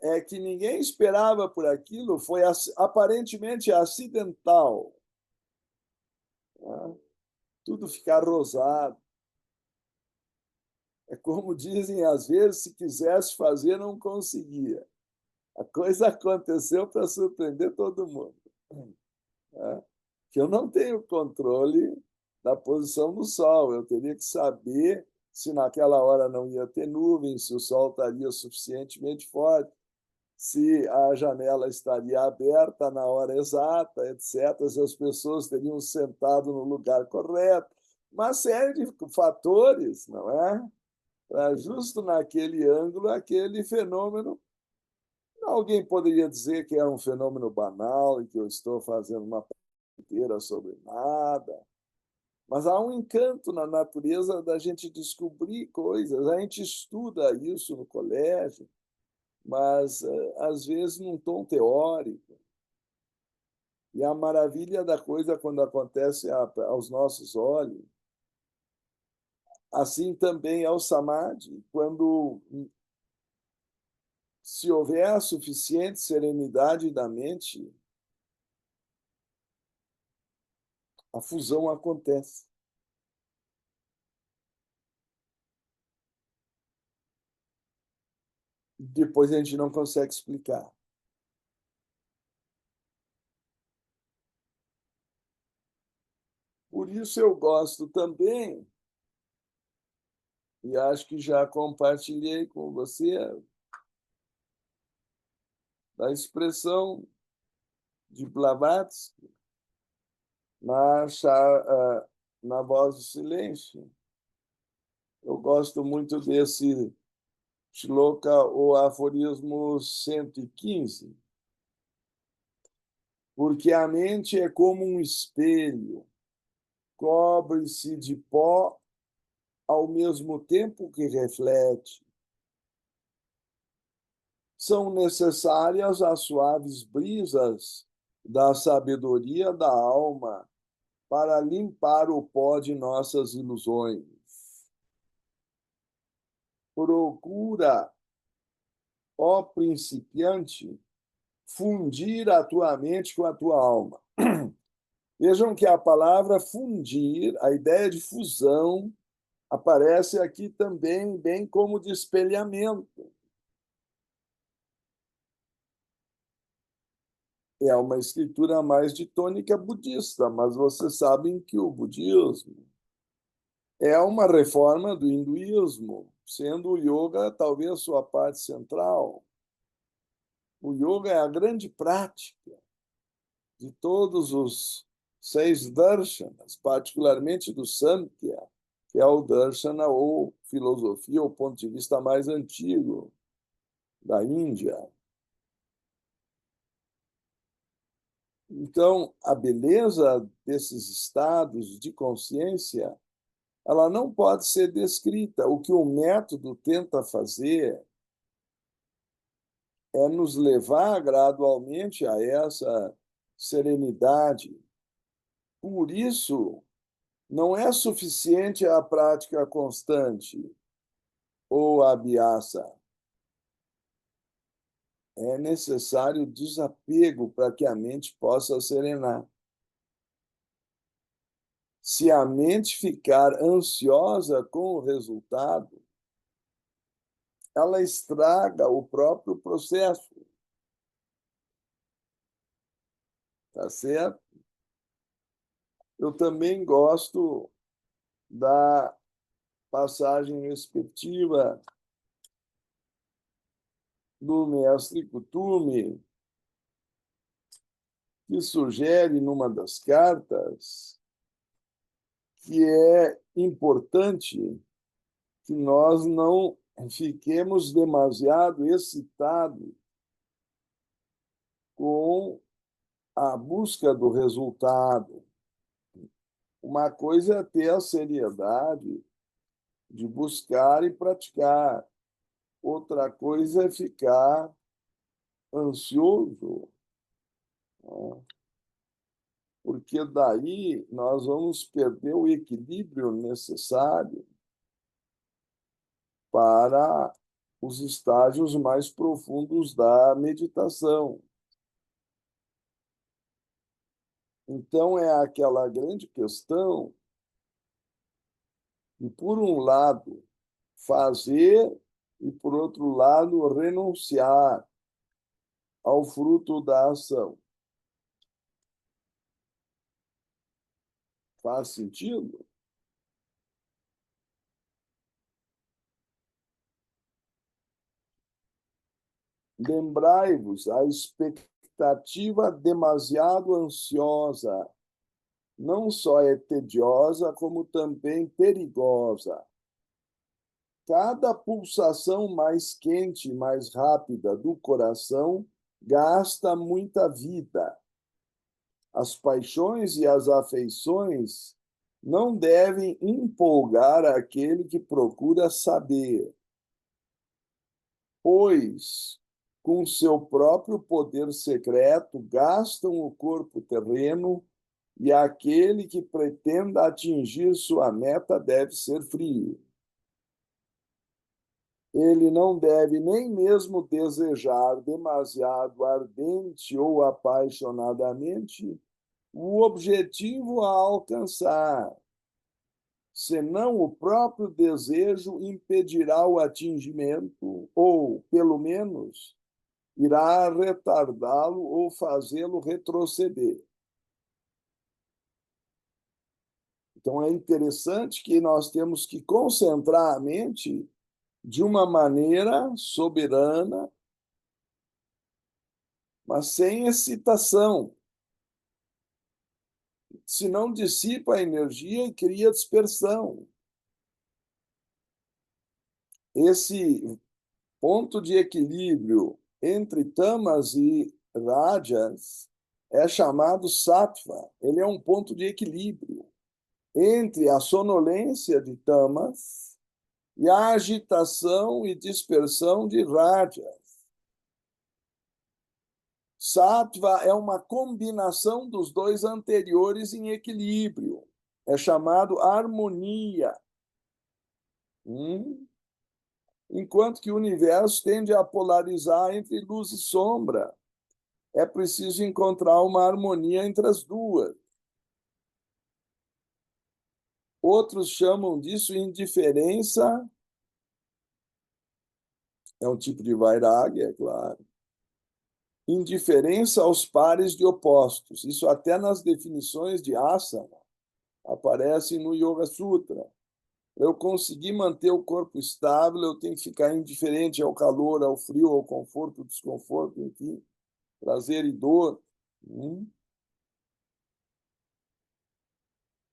é que ninguém esperava por aquilo, foi aparentemente acidental. Né? Tudo ficar rosado. É como dizem, às vezes, se quisesse fazer, não conseguia. A coisa aconteceu para surpreender todo mundo. Né? Que eu não tenho controle da posição do Sol. Eu teria que saber se naquela hora não ia ter nuvens, se o Sol estaria suficientemente forte, se a janela estaria aberta na hora exata, etc., se as pessoas teriam sentado no lugar correto. Uma série de fatores, não é? Para justo naquele ângulo, aquele fenômeno. Alguém poderia dizer que é um fenômeno banal e que eu estou fazendo uma inteira sobre nada. Mas há um encanto na natureza da gente descobrir coisas. A gente estuda isso no colégio, mas às vezes num tom teórico. E a maravilha da coisa quando acontece aos nossos olhos. Assim também é o samadhi, quando se houver a suficiente serenidade da mente, a fusão acontece. Depois a gente não consegue explicar. Por isso eu gosto também, e acho que já compartilhei com você, da expressão de Blavatsky na Voz do Silêncio. Eu gosto muito desse shloka, o aforismo 115, porque a mente é como um espelho, cobre-se de pó ao mesmo tempo que reflete. São necessárias as suaves brisas da sabedoria da alma para limpar o pó de nossas ilusões. Procura, ó principiante, fundir a tua mente com a tua alma. Vejam que a palavra fundir, a ideia de fusão, aparece aqui também, bem como de espelhamento. é uma escritura mais de tônica budista, mas vocês sabem que o budismo é uma reforma do hinduísmo, sendo o yoga talvez sua parte central. O yoga é a grande prática de todos os 6 darshanas, particularmente do Samkhya, que é o darshana ou filosofia, ou ponto de vista mais antigo da Índia. Então, a beleza desses estados de consciência, ela não pode ser descrita. O que o método tenta fazer é nos levar gradualmente a essa serenidade. Por isso, não é suficiente a prática constante ou a abhyasa. É necessário desapego para que a mente possa serenar. Se a mente ficar ansiosa com o resultado, ela estraga o próprio processo. Tá certo? Eu também gosto da passagem respectiva do mestre Kuthumi, que sugere numa das cartas que é importante que nós não fiquemos demasiado excitados com a busca do resultado. Uma coisa é ter a seriedade de buscar e praticar. Outra coisa é ficar ansioso, né? Porque daí nós vamos perder o equilíbrio necessário para os estágios mais profundos da meditação. Então, é aquela grande questão de, por um lado, fazer e, por outro lado, renunciar ao fruto da ação. Faz sentido? Lembrai-vos, a expectativa demasiado ansiosa não só é tediosa, como também perigosa. Cada pulsação mais quente e mais rápida do coração gasta muita vida. As paixões e as afeições não devem empolgar aquele que procura saber, pois, com seu próprio poder secreto, gastam o corpo terreno e aquele que pretenda atingir sua meta deve ser frio. Ele não deve nem mesmo desejar demasiado ardente ou apaixonadamente o objetivo a alcançar, senão o próprio desejo impedirá o atingimento ou, pelo menos, irá retardá-lo ou fazê-lo retroceder. Então, é interessante que nós temos que concentrar a mente de uma maneira soberana, mas sem excitação. Senão dissipa a energia e cria dispersão. Esse ponto de equilíbrio entre tamas e rajas é chamado sattva. Ele é um ponto de equilíbrio entre a sonolência de tamas e a agitação e dispersão de rajas. Sattva é uma combinação dos dois anteriores em equilíbrio. É chamado harmonia. Enquanto que o universo tende a polarizar entre luz e sombra. É preciso encontrar uma harmonia entre as duas. Outros chamam disso indiferença. É um tipo de vairagya, é claro. indiferença aos pares de opostos. Isso até nas definições de asana aparece no Yoga Sutra. Eu consegui manter o corpo estável, eu tenho que ficar indiferente ao calor, ao frio, ao conforto, ao desconforto, enfim, prazer e dor.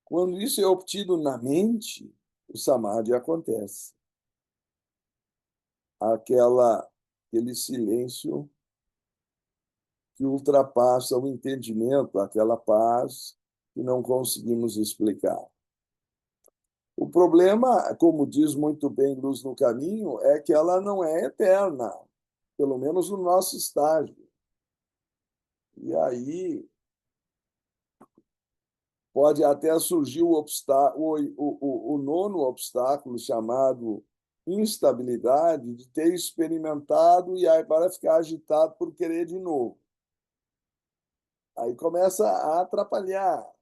Quando isso é obtido na mente, o samadhi acontece. Aquele silêncio que ultrapassa o entendimento, aquela paz que não conseguimos explicar. O problema, como diz muito bem Luz no Caminho, é que ela não é eterna, pelo menos no nosso estágio. E aí pode até surgir o nono obstáculo, chamado instabilidade, de ter experimentado e aí para ficar agitado por querer de novo. Aí começa a atrapalhar.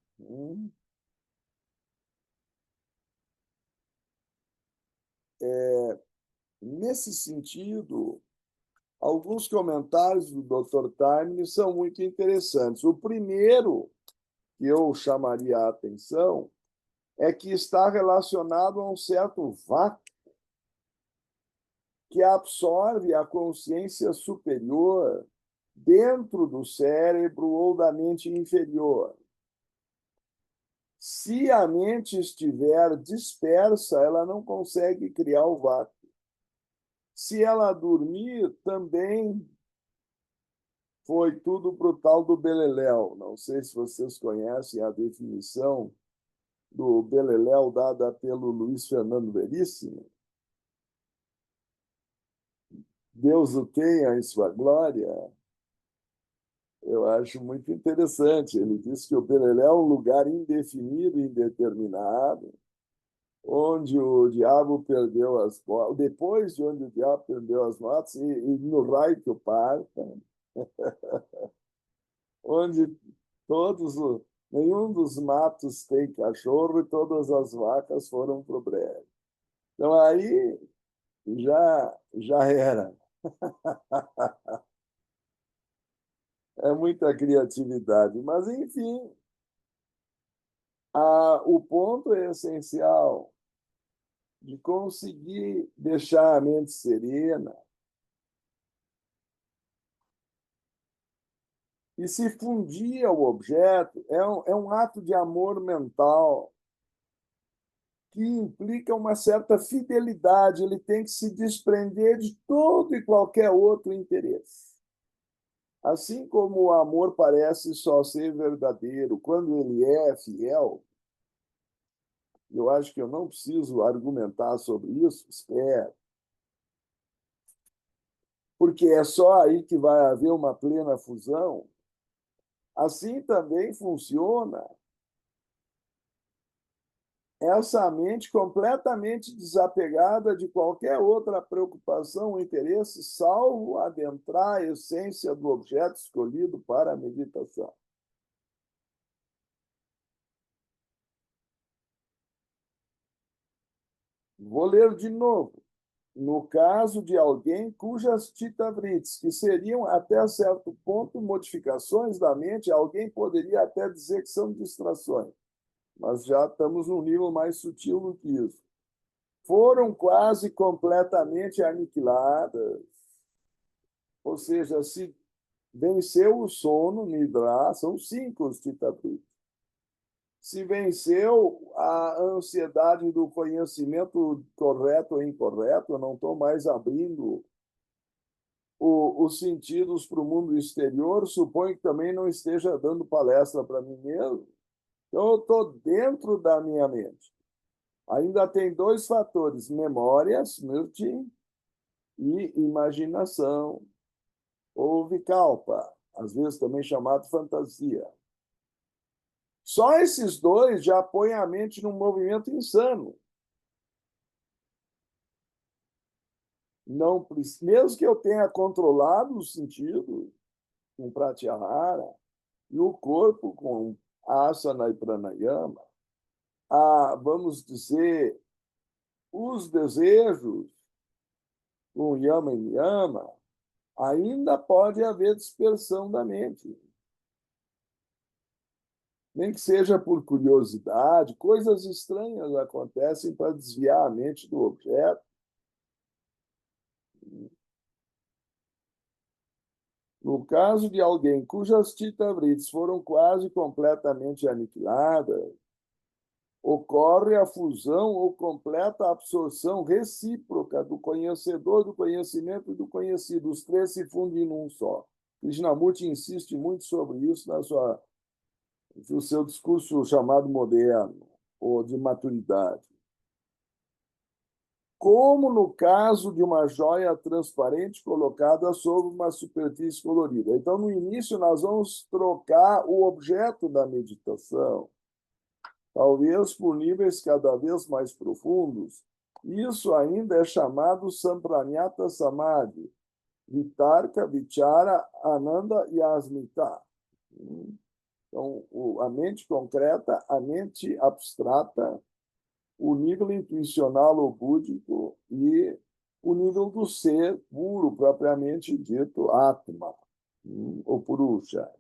Nesse sentido, alguns comentários do Dr. Taimni são muito interessantes. O primeiro que eu chamaria a atenção é que está relacionado a um certo vácuo que absorve a consciência superior dentro do cérebro ou da mente inferior. Se a mente estiver dispersa, ela não consegue criar o vácuo. Se ela dormir, também foi tudo para o tal do beleléu. Não sei se vocês conhecem a definição do beleléu dada pelo Luiz Fernando Veríssimo. Deus o tenha em sua glória. Eu acho muito interessante. Ele diz que o beleléu é um lugar indefinido e indeterminado, onde o diabo perdeu as botas, depois de onde o diabo perdeu as botas, e no raio que o parta, onde nenhum dos matos tem cachorro e todas as vacas foram para o breve. Então, aí já era. É muita criatividade. Mas, enfim, o ponto é essencial de conseguir deixar a mente serena e se fundir ao objeto. É um ato de amor mental que implica uma certa fidelidade. Ele tem que se desprender de todo e qualquer outro interesse. Assim como o amor parece só ser verdadeiro quando ele é fiel, eu acho que eu não preciso argumentar sobre isso, espero, porque é só aí que vai haver uma plena fusão. Assim também funciona essa mente completamente desapegada de qualquer outra preocupação ou interesse, salvo adentrar a essência do objeto escolhido para a meditação. Vou ler de novo. No caso de alguém cujas chitta-vritis, que seriam até certo ponto modificações da mente, alguém poderia até dizer que são distrações, mas já estamos num nível mais sutil do que isso. Foram quase completamente aniquiladas, ou seja, se venceu o sono, nidra, são 5 os chitta-vritis. Se venceu a ansiedade do conhecimento correto ou incorreto, eu não estou mais abrindo os sentidos para o mundo exterior, suponho que também não esteja dando palestra para mim mesmo. Então, eu estou dentro da minha mente. Ainda tem 2 fatores, memória, smriti, e imaginação, ou vikalpa, às vezes também chamado fantasia. Só esses 2 já põem a mente num movimento insano. Não, mesmo que eu tenha controlado os sentidos com pratyahara e o corpo com asana e pranayama, vamos dizer, os desejos com yama e niyama, ainda pode haver dispersão da mente. Nem que seja por curiosidade, coisas estranhas acontecem para desviar a mente do objeto. No caso de alguém cujas chitta-vritis foram quase completamente aniquiladas, ocorre a fusão ou completa absorção recíproca do conhecedor, do conhecimento e do conhecido. Os três se fundem num só. Krishnamurti insiste muito sobre isso no seu discurso chamado moderno, ou de maturidade. Como no caso de uma joia transparente colocada sobre uma superfície colorida. Então, no início, nós vamos trocar o objeto da meditação, talvez por níveis cada vez mais profundos. Isso ainda é chamado Sampranyata Samadhi, Vitarka, Vichara, Ananda e Asmita. Então, a mente concreta, a mente abstrata, o nível intuicional ou búdico e o nível do ser puro, propriamente dito, Atma, ou Purusha.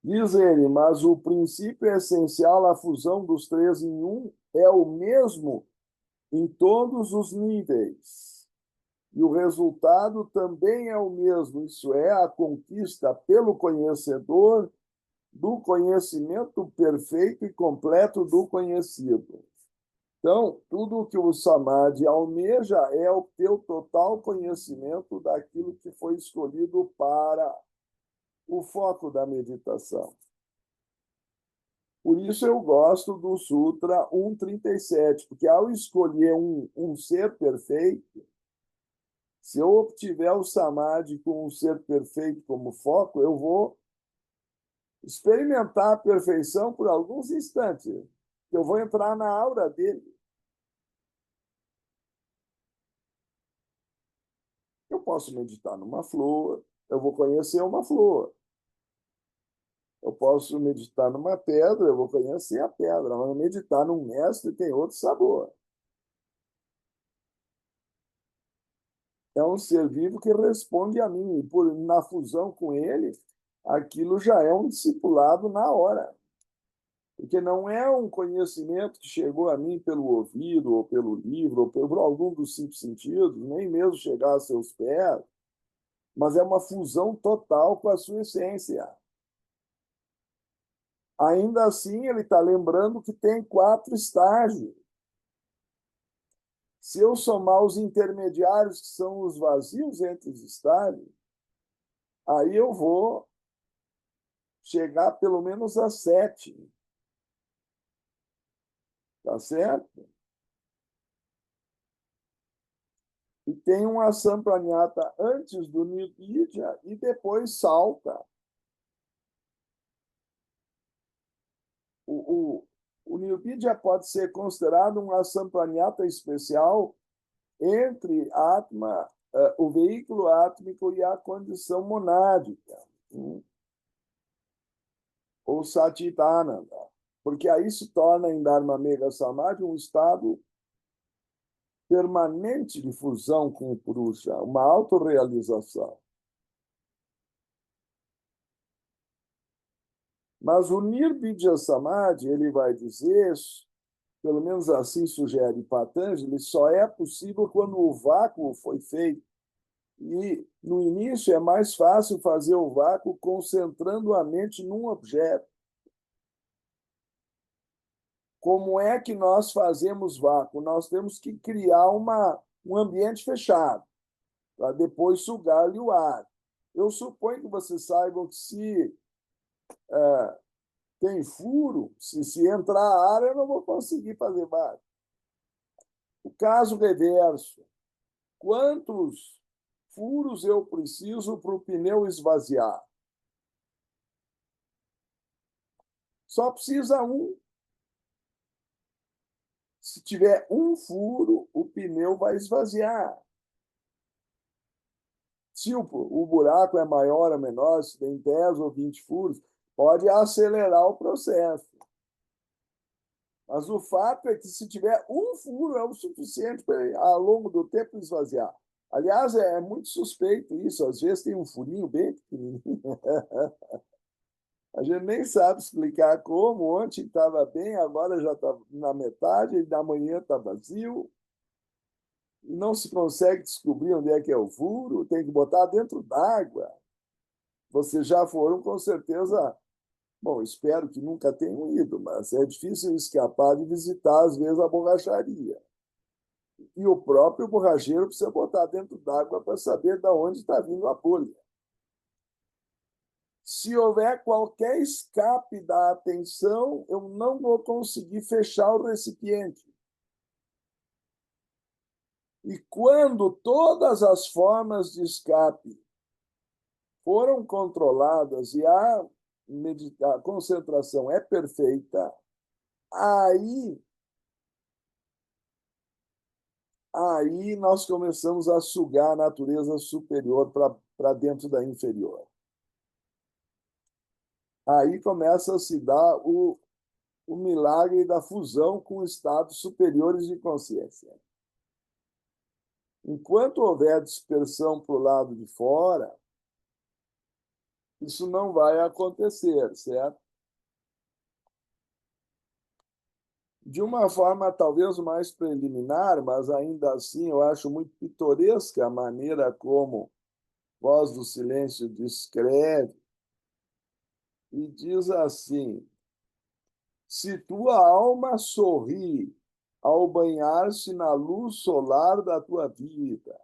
Diz ele, mas o princípio essencial, a fusão dos três em um, é o mesmo em todos os níveis. E o resultado também é o mesmo, isso é, a conquista pelo conhecedor do conhecimento perfeito e completo do conhecido. Então, tudo o que o Samadhi almeja é obter o total conhecimento daquilo que foi escolhido para o foco da meditação. Por isso eu gosto do Sutra 137, porque ao escolher um ser perfeito, se eu obtiver o Samadhi com um ser perfeito como foco, eu vou experimentar a perfeição por alguns instantes. Eu vou entrar na aura dele. Eu posso meditar numa flor, eu vou conhecer uma flor. Eu posso meditar numa pedra, eu vou conhecer a pedra. Mas meditar num mestre tem outro sabor. É um ser vivo que responde a mim. E na fusão com ele, aquilo já é um discipulado na hora. Porque não é um conhecimento que chegou a mim pelo ouvido, ou pelo livro, ou por algum dos cinco sentidos, nem mesmo chegar a seus pés, mas é uma fusão total com a sua essência. Ainda assim, ele está lembrando que tem 4 estágios. Se eu somar os intermediários, que são os vazios entre os estágios, aí eu vou chegar pelo menos a 7. Tá certo? E tem uma Sampranhata antes do Nirvidya e depois salta. O Nirvidya pode ser considerado um Asampranyata especial entre Atma, o veículo átmico e a condição monádica, ou Satitananda, porque aí se torna em Dharma Mega Samadhi um estado permanente de fusão com o Purusha, uma autorrealização. Mas o Nirbidya Samadhi, ele vai dizer, pelo menos assim sugere Patanjali, só é possível quando o vácuo foi feito. E, no início, é mais fácil fazer o vácuo concentrando a mente num objeto. Como é que nós fazemos vácuo? Nós temos que criar um ambiente fechado, para depois sugar-lhe o ar. Eu suponho que vocês saibam que se tem furo, se entrar ar, eu não vou conseguir fazer vácuo. O caso reverso. Quantos furos eu preciso para o pneu esvaziar? Só precisa um. Se tiver um furo, o pneu vai esvaziar. Se o buraco é maior ou menor, se tem 10 ou 20 furos, pode acelerar o processo. Mas o fato é que se tiver um furo, é o suficiente para, ao longo do tempo, esvaziar. Aliás, é muito suspeito isso. Às vezes tem um furinho bem pequenininho. A gente nem sabe explicar como. Ontem estava bem, agora já está na metade, e da manhã está vazio. E não se consegue descobrir onde é que é o furo, tem que botar dentro d'água. Vocês já foram, com certeza. Bom, espero que nunca tenham ido, mas é difícil escapar de visitar, às vezes, a borracharia. E o próprio borracheiro precisa botar dentro d'água para saber de onde está vindo a bolha. Se houver qualquer escape da atenção, eu não vou conseguir fechar o recipiente. E quando todas as formas de escape foram controladas e a concentração é perfeita, aí nós começamos a sugar a natureza superior para dentro da inferior. Aí começa a se dar o milagre da fusão com estados superiores de consciência. Enquanto houver dispersão para o lado de fora, isso não vai acontecer, certo? De uma forma talvez mais preliminar, mas ainda assim eu acho muito pitoresca a maneira como Voz do Silêncio descreve e diz assim: se tua alma sorri ao banhar-se na luz solar da tua vida,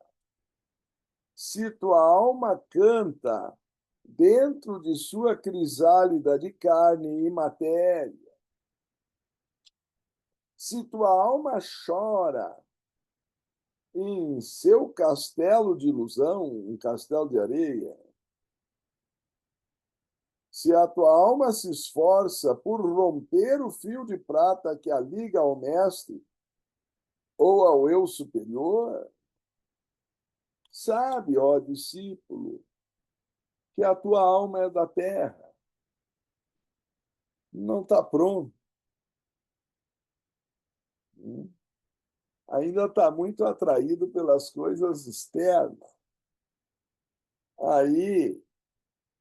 se tua alma canta dentro de sua crisálida de carne e matéria, se tua alma chora em seu castelo de ilusão, um castelo de areia, se a tua alma se esforça por romper o fio de prata que a liga ao mestre ou ao eu superior, sabe, ó discípulo, que a tua alma é da terra, não está pronto. Ainda está muito atraído pelas coisas externas. Aí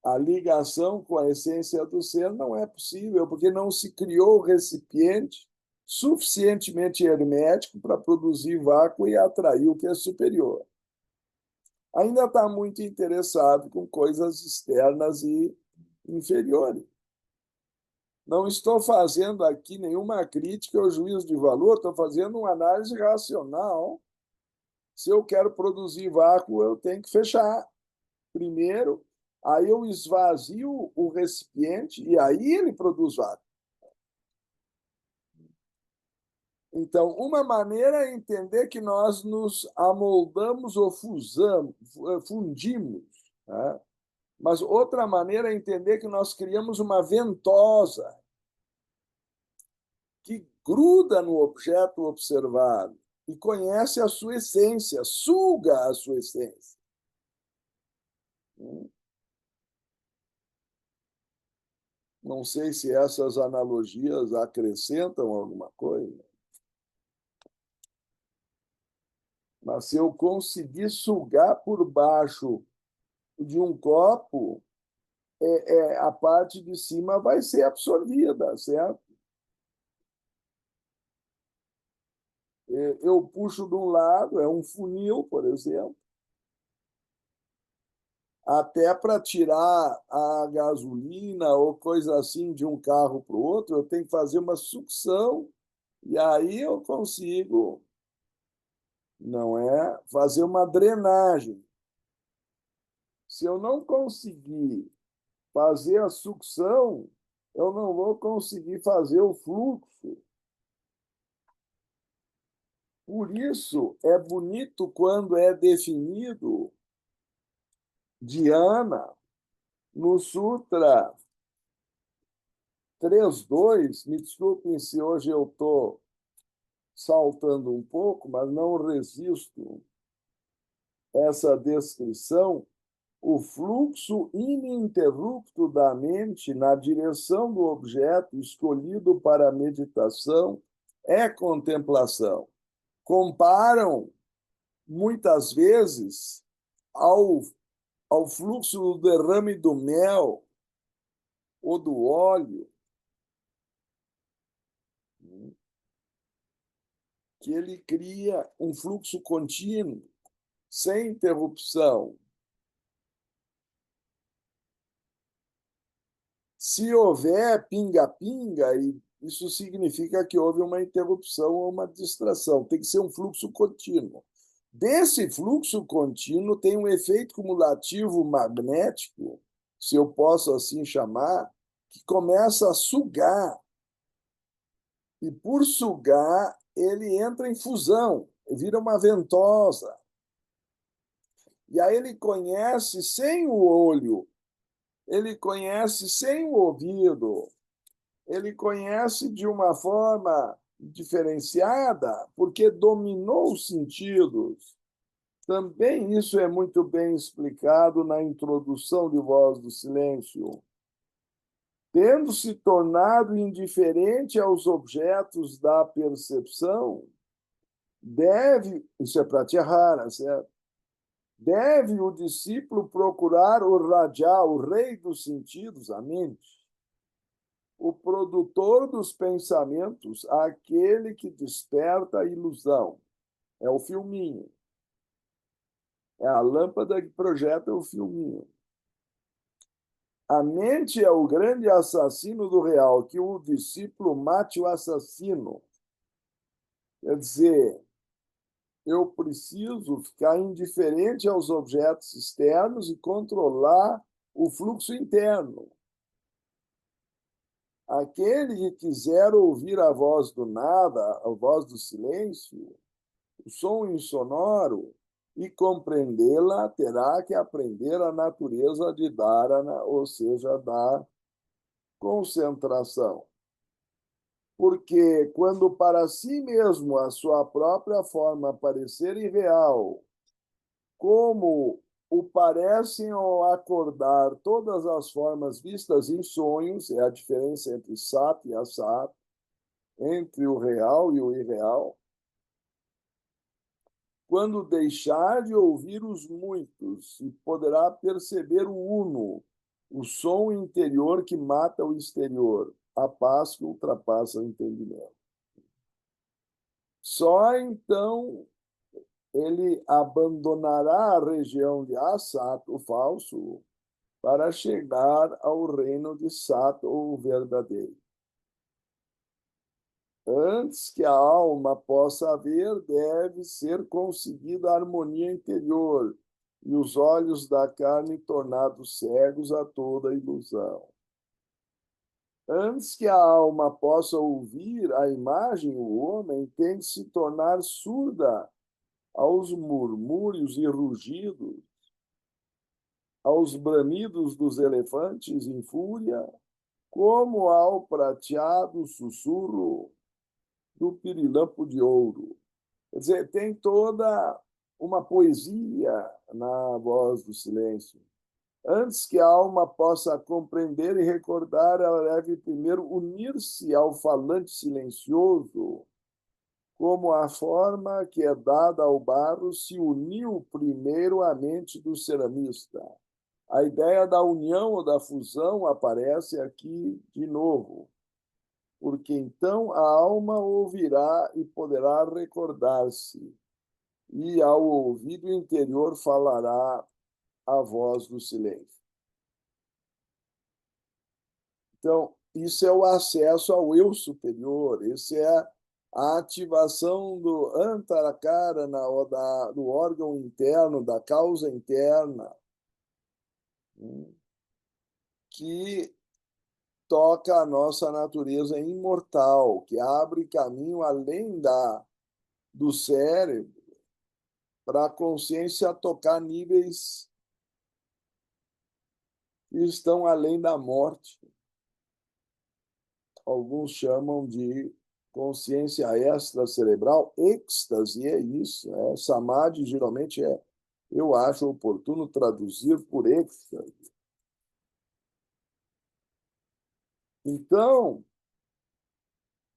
a ligação com a essência do ser não é possível, porque não se criou o recipiente suficientemente hermético para produzir vácuo e atrair o que é superior. Ainda está muito interessado com coisas externas e inferiores. Não estou fazendo aqui nenhuma crítica ou juízo de valor, estou fazendo uma análise racional. Se eu quero produzir vácuo, eu tenho que fechar primeiro, aí eu esvazio o recipiente e aí ele produz vácuo. Então, uma maneira é entender que nós nos amoldamos ou fundimos, né? Mas outra maneira é entender que nós criamos uma ventosa que gruda no objeto observado e conhece a sua essência, suga a sua essência. Não sei se essas analogias acrescentam alguma coisa, mas se eu conseguir sugar por baixo de um copo, a parte de cima vai ser absorvida, certo? Eu puxo de um lado, é um funil, por exemplo, até para tirar a gasolina ou coisa assim de um carro para o outro, eu tenho que fazer uma sucção e aí eu consigo, não é, fazer uma drenagem. Se eu não conseguir fazer a sucção, eu não vou conseguir fazer o fluxo. Por isso, é bonito quando é definido Dhyana no Sutra 3.2. Me desculpem se hoje eu estou saltando um pouco, mas não resisto essa descrição. O fluxo ininterrupto da mente na direção do objeto escolhido para a meditação é contemplação. Comparam muitas vezes, ao fluxo do derrame do mel ou do óleo, que ele cria um fluxo contínuo, sem interrupção. Se houver pinga-pinga, isso significa que houve uma interrupção ou uma distração. Tem que ser um fluxo contínuo. Desse fluxo contínuo tem um efeito cumulativo magnético, se eu posso assim chamar, que começa a sugar. E por sugar, ele entra em fusão, vira uma ventosa. E aí ele conhece sem o olho, ele conhece sem o ouvido, ele conhece de uma forma diferenciada, porque dominou os sentidos. Também isso é muito bem explicado na introdução de Voz do Silêncio. Tendo se tornado indiferente aos objetos da percepção, isso é pratyahara, certo? Deve o discípulo procurar o Raja, o rei dos sentidos, a mente, o produtor dos pensamentos, aquele que desperta a ilusão. É o filminho. É a lâmpada que projeta o filminho. A mente é o grande assassino do real, que o discípulo mate o assassino. Quer dizer, eu preciso ficar indiferente aos objetos externos e controlar o fluxo interno. Aquele que quiser ouvir a voz do nada, a voz do silêncio, o som insonoro, e compreendê-la, terá que aprender a natureza de dharana, ou seja, da concentração. Porque quando para si mesmo a sua própria forma parecer irreal, como o parecem ao acordar todas as formas vistas em sonhos, é a diferença entre sat e asat, entre o real e o irreal, quando deixar de ouvir os muitos, e poderá perceber o uno, o som interior que mata o exterior, a paz que ultrapassa o entendimento. Só então ele abandonará a região de Asat, o falso, para chegar ao reino de Sat, o verdadeiro. Antes que a alma possa ver, deve ser conseguida a harmonia interior e os olhos da carne tornados cegos a toda ilusão. Antes que a alma possa ouvir a imagem, o homem tem de se tornar surda aos murmúrios e rugidos, aos bramidos dos elefantes em fúria, como ao prateado sussurro do pirilampo de ouro. Quer dizer, tem toda uma poesia na voz do silêncio. Antes que a alma possa compreender e recordar, ela deve primeiro unir-se ao falante silencioso, como a forma que é dada ao barro se uniu primeiro à mente do ceramista. A ideia da união ou da fusão aparece aqui de novo, porque então a alma ouvirá e poderá recordar-se, e ao ouvido interior falará a voz do silêncio. Então, isso é o acesso ao eu superior, esse é a ativação do antarakarana, do órgão interno, da causa interna, que toca a nossa natureza imortal, que abre caminho além do cérebro para a consciência tocar níveis que estão além da morte. Alguns chamam de consciência extracerebral, êxtase, é isso. Samadhi geralmente eu acho oportuno traduzir por êxtase. Então,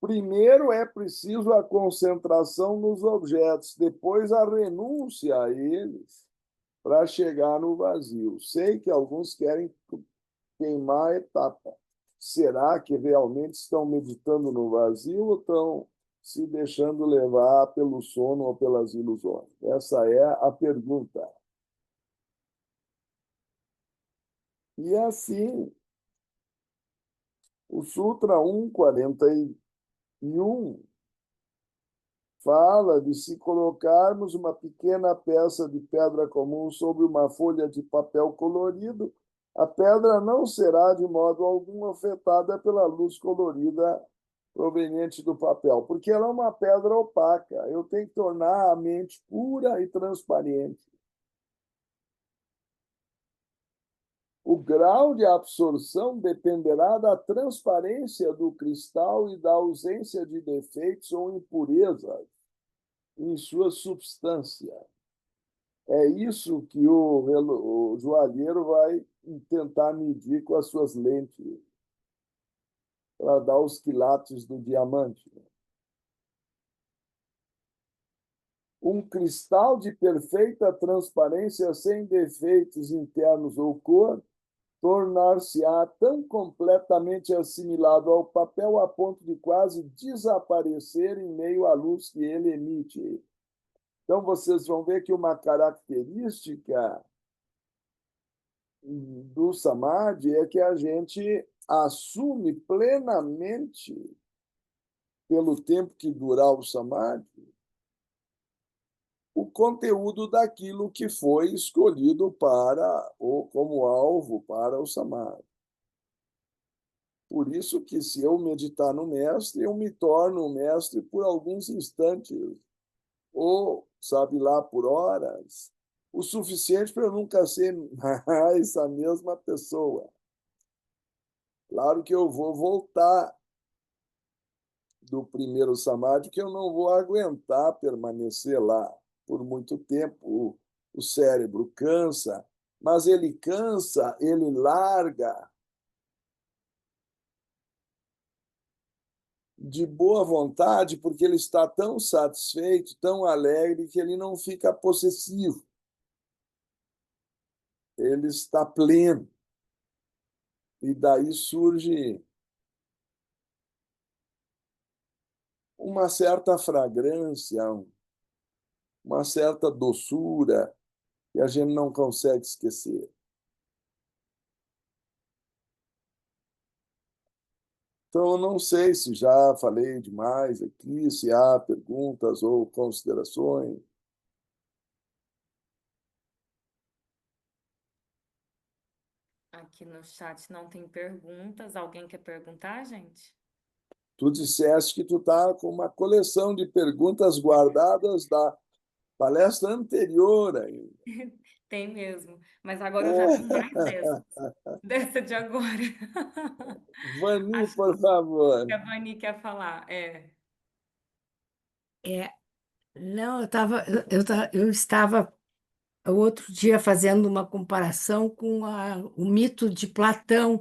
Primeiro é preciso a concentração nos objetos, depois a renúncia a eles para chegar no vazio. Sei que alguns querem queimar a etapa. Será que realmente estão meditando no vazio ou estão se deixando levar pelo sono ou pelas ilusões? Essa é a pergunta. E assim, o Sutra 141 fala de se colocarmos uma pequena peça de pedra comum sobre uma folha de papel colorido, a pedra não será de modo algum afetada pela luz colorida proveniente do papel, porque ela é uma pedra opaca. Eu tenho que tornar a mente pura e transparente. O grau de absorção dependerá da transparência do cristal e da ausência de defeitos ou impurezas em sua substância. É isso que o joalheiro vai tentar medir com as suas lentes, para dar os quilates do diamante. Um cristal de perfeita transparência, sem defeitos internos ou cor, tornar-se-á tão completamente assimilado ao papel a ponto de quase desaparecer em meio à luz que ele emite. Então, vocês vão ver que uma característica do samadhi é que a gente assume plenamente, pelo tempo que durar o samadhi, o conteúdo daquilo que foi escolhido para ou como alvo para o samadhi. Por isso que, se eu meditar no mestre, eu me torno um mestre por alguns instantes, ou, sabe lá, por horas, o suficiente para eu nunca ser mais a mesma pessoa. Claro que eu vou voltar do primeiro samadhi, que eu não vou aguentar permanecer lá por muito tempo. O cérebro cansa, mas ele cansa, ele larga de boa vontade, porque ele está tão satisfeito, tão alegre, que ele não fica possessivo. Ele está pleno. E daí surge uma certa fragrância, uma certa doçura que a gente não consegue esquecer. Então, eu não sei se já falei demais aqui, se há perguntas ou considerações. Aqui no chat não tem perguntas. Alguém quer perguntar, gente? Tu disseste que tu está com uma coleção de perguntas guardadas da palestra anterior ainda. Tem mesmo. Mas agora eu já tenho mais dessa de agora. Vani, Acho por favor. que a Vani quer falar. É, não, eu estava o outro dia fazendo uma comparação com o mito de Platão.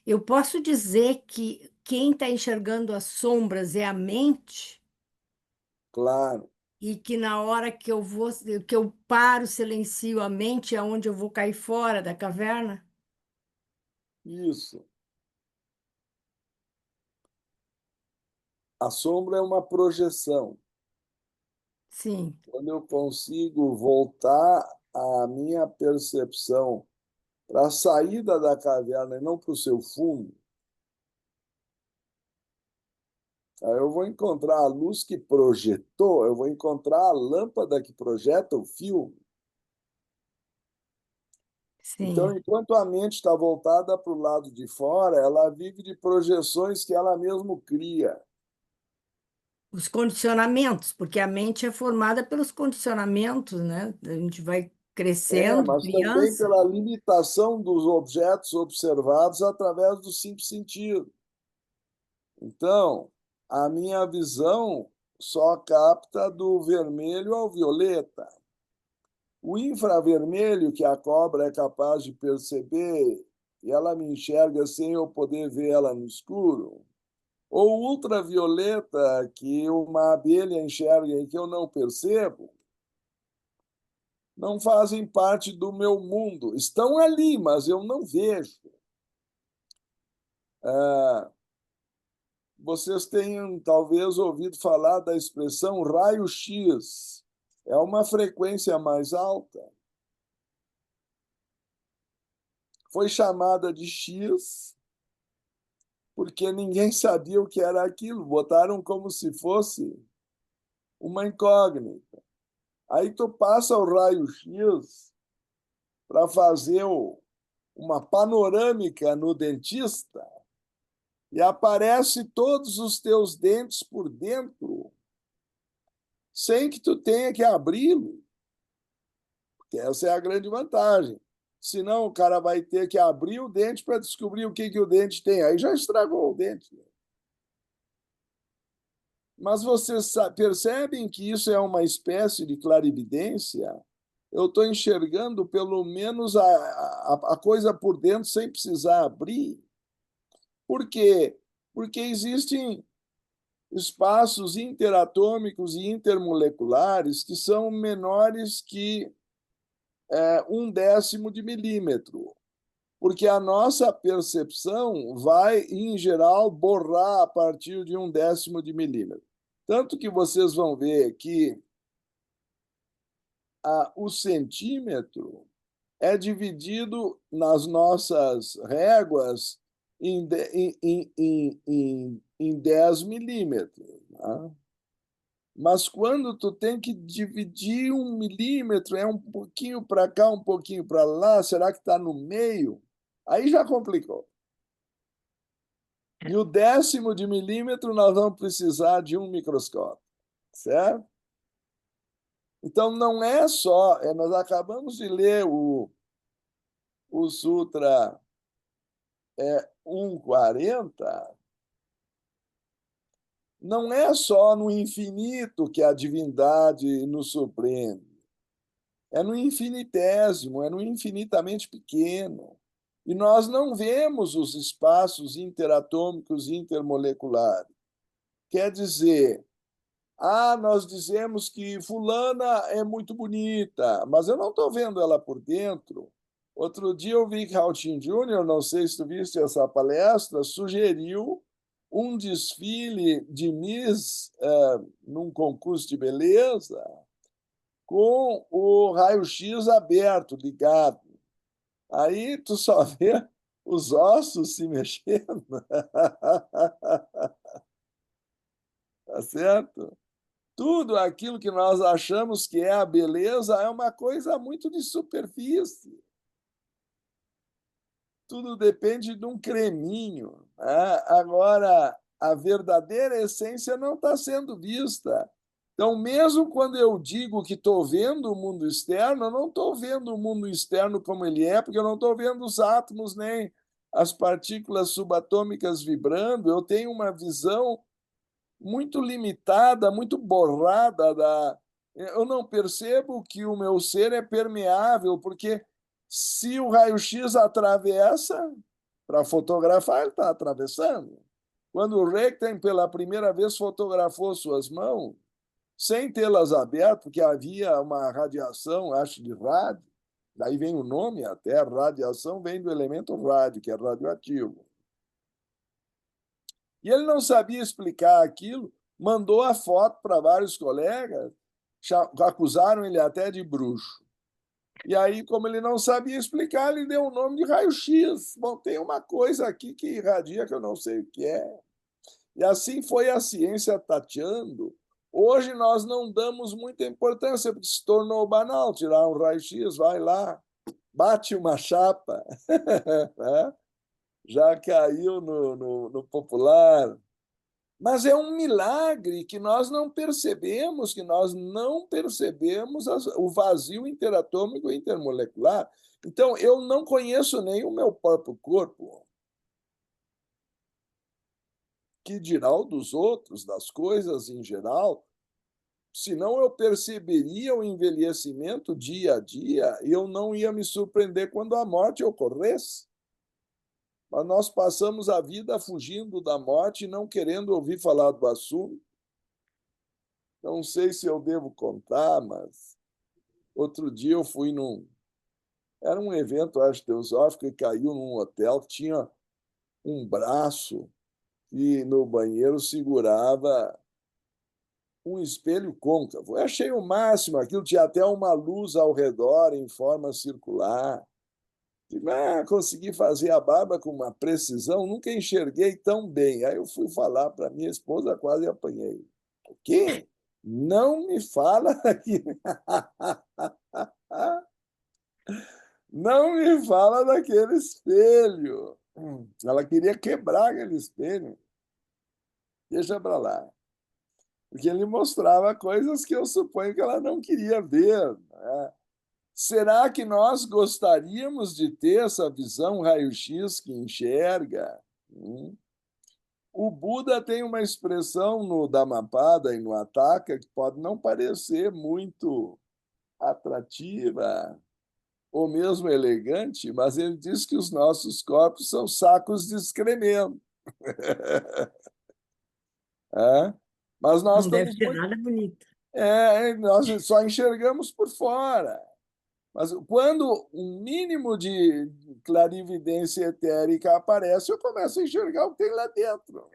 Eu posso dizer que quem está enxergando as sombras é a mente, Claro, e que na hora que eu paro, silencio a mente, é onde eu vou cair fora da caverna? isso. A sombra é uma projeção. Sim, Quando eu consigo voltar a minha percepção para a saída da caverna e não para o seu fundo, aí eu vou encontrar a luz que projetou, eu vou encontrar a lâmpada que projeta o fio. Então, sim. enquanto a mente está voltada para o lado de fora, ela vive de projeções que ela mesma cria. Os condicionamentos, porque a mente é formada pelos condicionamentos, né? A gente vai crescendo, Mas também criança. pela limitação dos objetos observados através do simples sentido. Então, a minha visão só capta do vermelho ao violeta. O infravermelho, que a cobra é capaz de perceber, e ela me enxerga sem eu poder ver ela no escuro, ou ultravioleta que uma abelha enxerga e que eu não percebo, não fazem parte do meu mundo. Estão ali, mas eu não vejo. Vocês tenham talvez ouvido falar da expressão raio-x. É uma frequência mais alta. Foi chamada de X porque ninguém sabia o que era aquilo. Botaram como se fosse uma incógnita. Aí tu passa o raio-x para fazer uma panorâmica no dentista e aparece todos os teus dentes por dentro, sem que tu tenha que abri-lo. Porque essa é a grande vantagem. Senão o cara vai ter que abrir o dente para descobrir o que o dente tem. Aí já estragou o dente. Mas vocês percebem que isso é uma espécie de clarividência? Eu estou enxergando pelo menos a coisa por dentro sem precisar abrir. Por quê? Porque existem espaços interatômicos e intermoleculares que são menores que 1/10 de milímetro, porque a nossa percepção vai, em geral, borrar a partir de 1/10 de milímetro. Tanto que vocês vão ver que o centímetro é dividido nas nossas réguas em 10 milímetros. Né? Mas quando tu tem que dividir 1 milímetro, é um pouquinho para cá, um pouquinho para lá, será que está no meio? Aí já complicou. E o 10º de milímetro nós vamos precisar de um microscópio, certo? Então não é só, nós acabamos de ler o Sutra 140, não é só no infinito que a divindade nos surpreende. É no infinitésimo, é no infinitamente pequeno. E nós não vemos os espaços interatômicos e intermoleculares. Quer dizer, nós dizemos que fulana é muito bonita, mas eu não estou vendo ela por dentro. Outro dia eu vi que Raultinho Júnior, não sei se tu viste essa palestra, sugeriu um desfile de Miss num concurso de beleza com o raio-x aberto, ligado. Aí tu só vê os ossos se mexendo. Tá certo? Tudo aquilo que nós achamos que é a beleza é uma coisa muito de superfície. Tudo depende de um creminho. Né? Agora, a verdadeira essência não está sendo vista. Então, mesmo quando eu digo que estou vendo o mundo externo, eu não estou vendo o mundo externo como ele é, porque eu não estou vendo os átomos nem as partículas subatômicas vibrando. Eu tenho uma visão muito limitada, muito borrada eu não percebo que o meu ser é permeável, porque se o raio-x atravessa, para fotografar, ele está atravessando. Quando o Reichen, pela primeira vez, fotografou suas mãos, sem tê-las abertas, porque havia uma radiação, acho, de rádio, daí vem o nome até, radiação vem do elemento rádio, que é radioativo. E ele não sabia explicar aquilo, mandou a foto para vários colegas, acusaram ele até de bruxo. E aí, como ele não sabia explicar, ele deu o nome de raio-x. Bom, tem uma coisa aqui que irradia que eu não sei o que é. E assim foi a ciência tateando. Hoje nós não damos muita importância, porque se tornou banal tirar um raio-x, vai lá, bate uma chapa, né? Já caiu no popular. Mas é um milagre que nós não percebemos, o vazio interatômico e intermolecular. Então, eu não conheço nem o meu próprio corpo, que dirá o dos outros, das coisas em geral. Senão eu perceberia o envelhecimento dia a dia e eu não ia me surpreender quando a morte ocorresse. Mas nós passamos a vida fugindo da morte e não querendo ouvir falar do assunto. Não sei se eu devo contar, mas outro dia eu fui num. Era um evento, acho, teosófico, e caiu num hotel que tinha um braço e no banheiro segurava um espelho côncavo. Eu achei o máximo, aquilo tinha até uma luz ao redor em forma circular. Consegui fazer a barba com uma precisão, nunca enxerguei tão bem. Aí eu fui falar para minha esposa, quase apanhei. O quê? Não me fala daquele... Não me fala daquele espelho. Ela queria quebrar aquele espelho. Deixa para lá. Porque ele mostrava coisas que eu suponho que ela não queria ver, né? Será que nós gostaríamos de ter essa visão raio-x que enxerga? O Buda tem uma expressão no Dhammapada e no Ataka que pode não parecer muito atrativa ou mesmo elegante, mas ele diz que os nossos corpos são sacos de excremento. É? Mas nós Não deve estamos ser muito. nada bonito. Nós só enxergamos por fora. Mas quando um mínimo de clarividência etérica aparece, eu começo a enxergar o que tem lá dentro.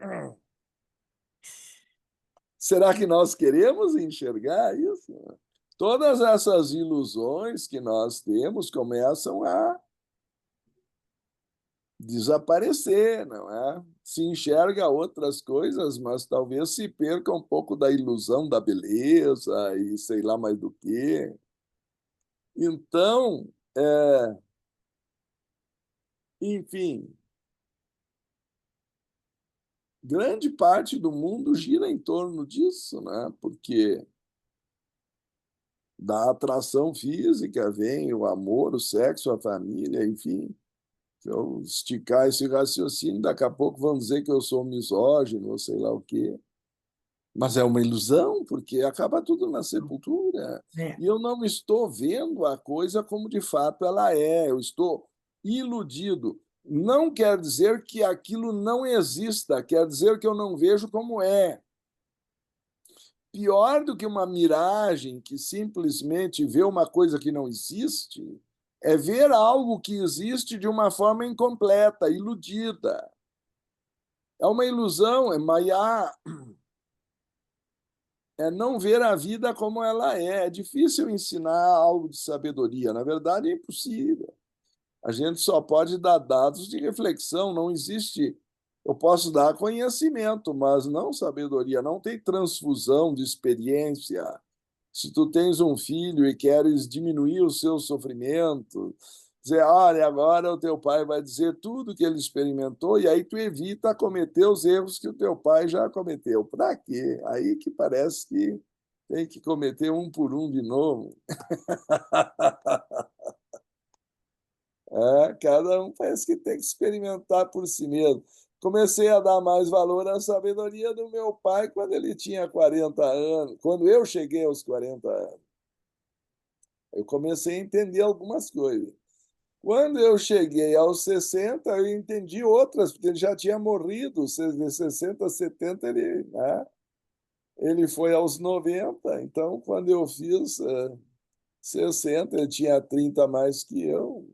Será que nós queremos enxergar isso? Todas essas ilusões que nós temos começam a desaparecer, não é? Se enxerga outras coisas, mas talvez se perca um pouco da ilusão da beleza e sei lá mais do que. Então, enfim, grande parte do mundo gira em torno disso, né? Porque da atração física vem o amor, o sexo, a família, enfim. Se eu esticar esse raciocínio, daqui a pouco vão dizer que eu sou misógino, ou sei lá o quê. Mas é uma ilusão, porque acaba tudo na sepultura. É. E eu não estou vendo a coisa como de fato ela é. Eu estou iludido. Não quer dizer que aquilo não exista, quer dizer que eu não vejo como é. Pior do que uma miragem que simplesmente vê uma coisa que não existe, é ver algo que existe de uma forma incompleta, iludida. É uma ilusão, é maiá, é não ver a vida como ela é. É difícil ensinar algo de sabedoria, na verdade é impossível. A gente só pode dar dados de reflexão, não existe. Eu posso dar conhecimento, mas não sabedoria, não tem transfusão de experiência. Se tu tens um filho e queres diminuir o seu sofrimento, dizer, olha, agora o teu pai vai dizer tudo que ele experimentou, e aí tu evita cometer os erros que o teu pai já cometeu. Para quê? Aí que parece que tem que cometer um por um de novo. Cada um parece que tem que experimentar por si mesmo. Comecei a dar mais valor à sabedoria do meu pai quando ele tinha 40 anos, quando eu cheguei aos 40 anos. Eu comecei a entender algumas coisas. Quando eu cheguei aos 60, eu entendi outras, porque ele já tinha morrido, de 60 a 70, ele foi aos 90. Então, quando eu fiz 60, ele tinha 30 a mais que eu,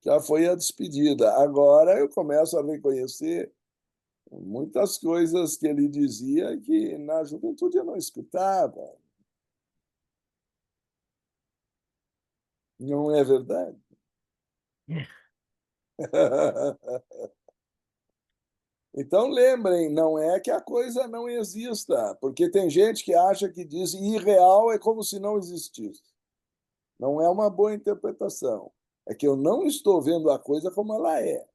já foi a despedida. Agora eu começo a reconhecer muitas coisas que ele dizia que na juventude eu não escutava. Não é verdade? Então, lembrem, não é que a coisa não exista, porque tem gente que acha que diz irreal é como se não existisse. Não é uma boa interpretação. É que eu não estou vendo a coisa como ela é.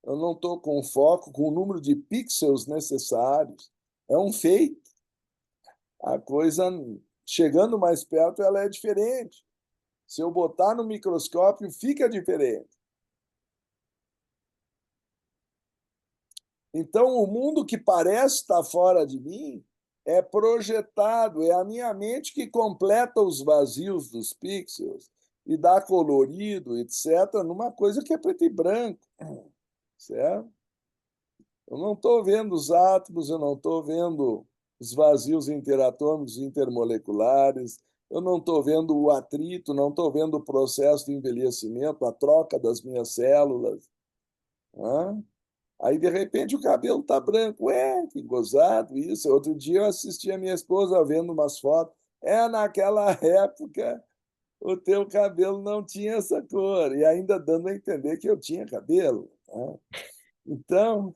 Eu não estou com foco, com o número de pixels necessários. É um feito. A coisa, chegando mais perto, ela é diferente. Se eu botar no microscópio, fica diferente. Então, o mundo que parece estar fora de mim é projetado, é a minha mente que completa os vazios dos pixels. e dar colorido, etc., numa coisa que é preto e branco, certo? Eu não estou vendo os átomos, eu não estou vendo os vazios interatômicos intermoleculares, eu não estou vendo o atrito, não estou vendo o processo de envelhecimento, a troca das minhas células. Né? Aí, de repente, o cabelo está branco. Ué, que gozado isso. Outro dia eu assisti a minha esposa vendo umas fotos. Naquela época o teu cabelo não tinha essa cor. E ainda dando a entender que eu tinha cabelo. Né? Então,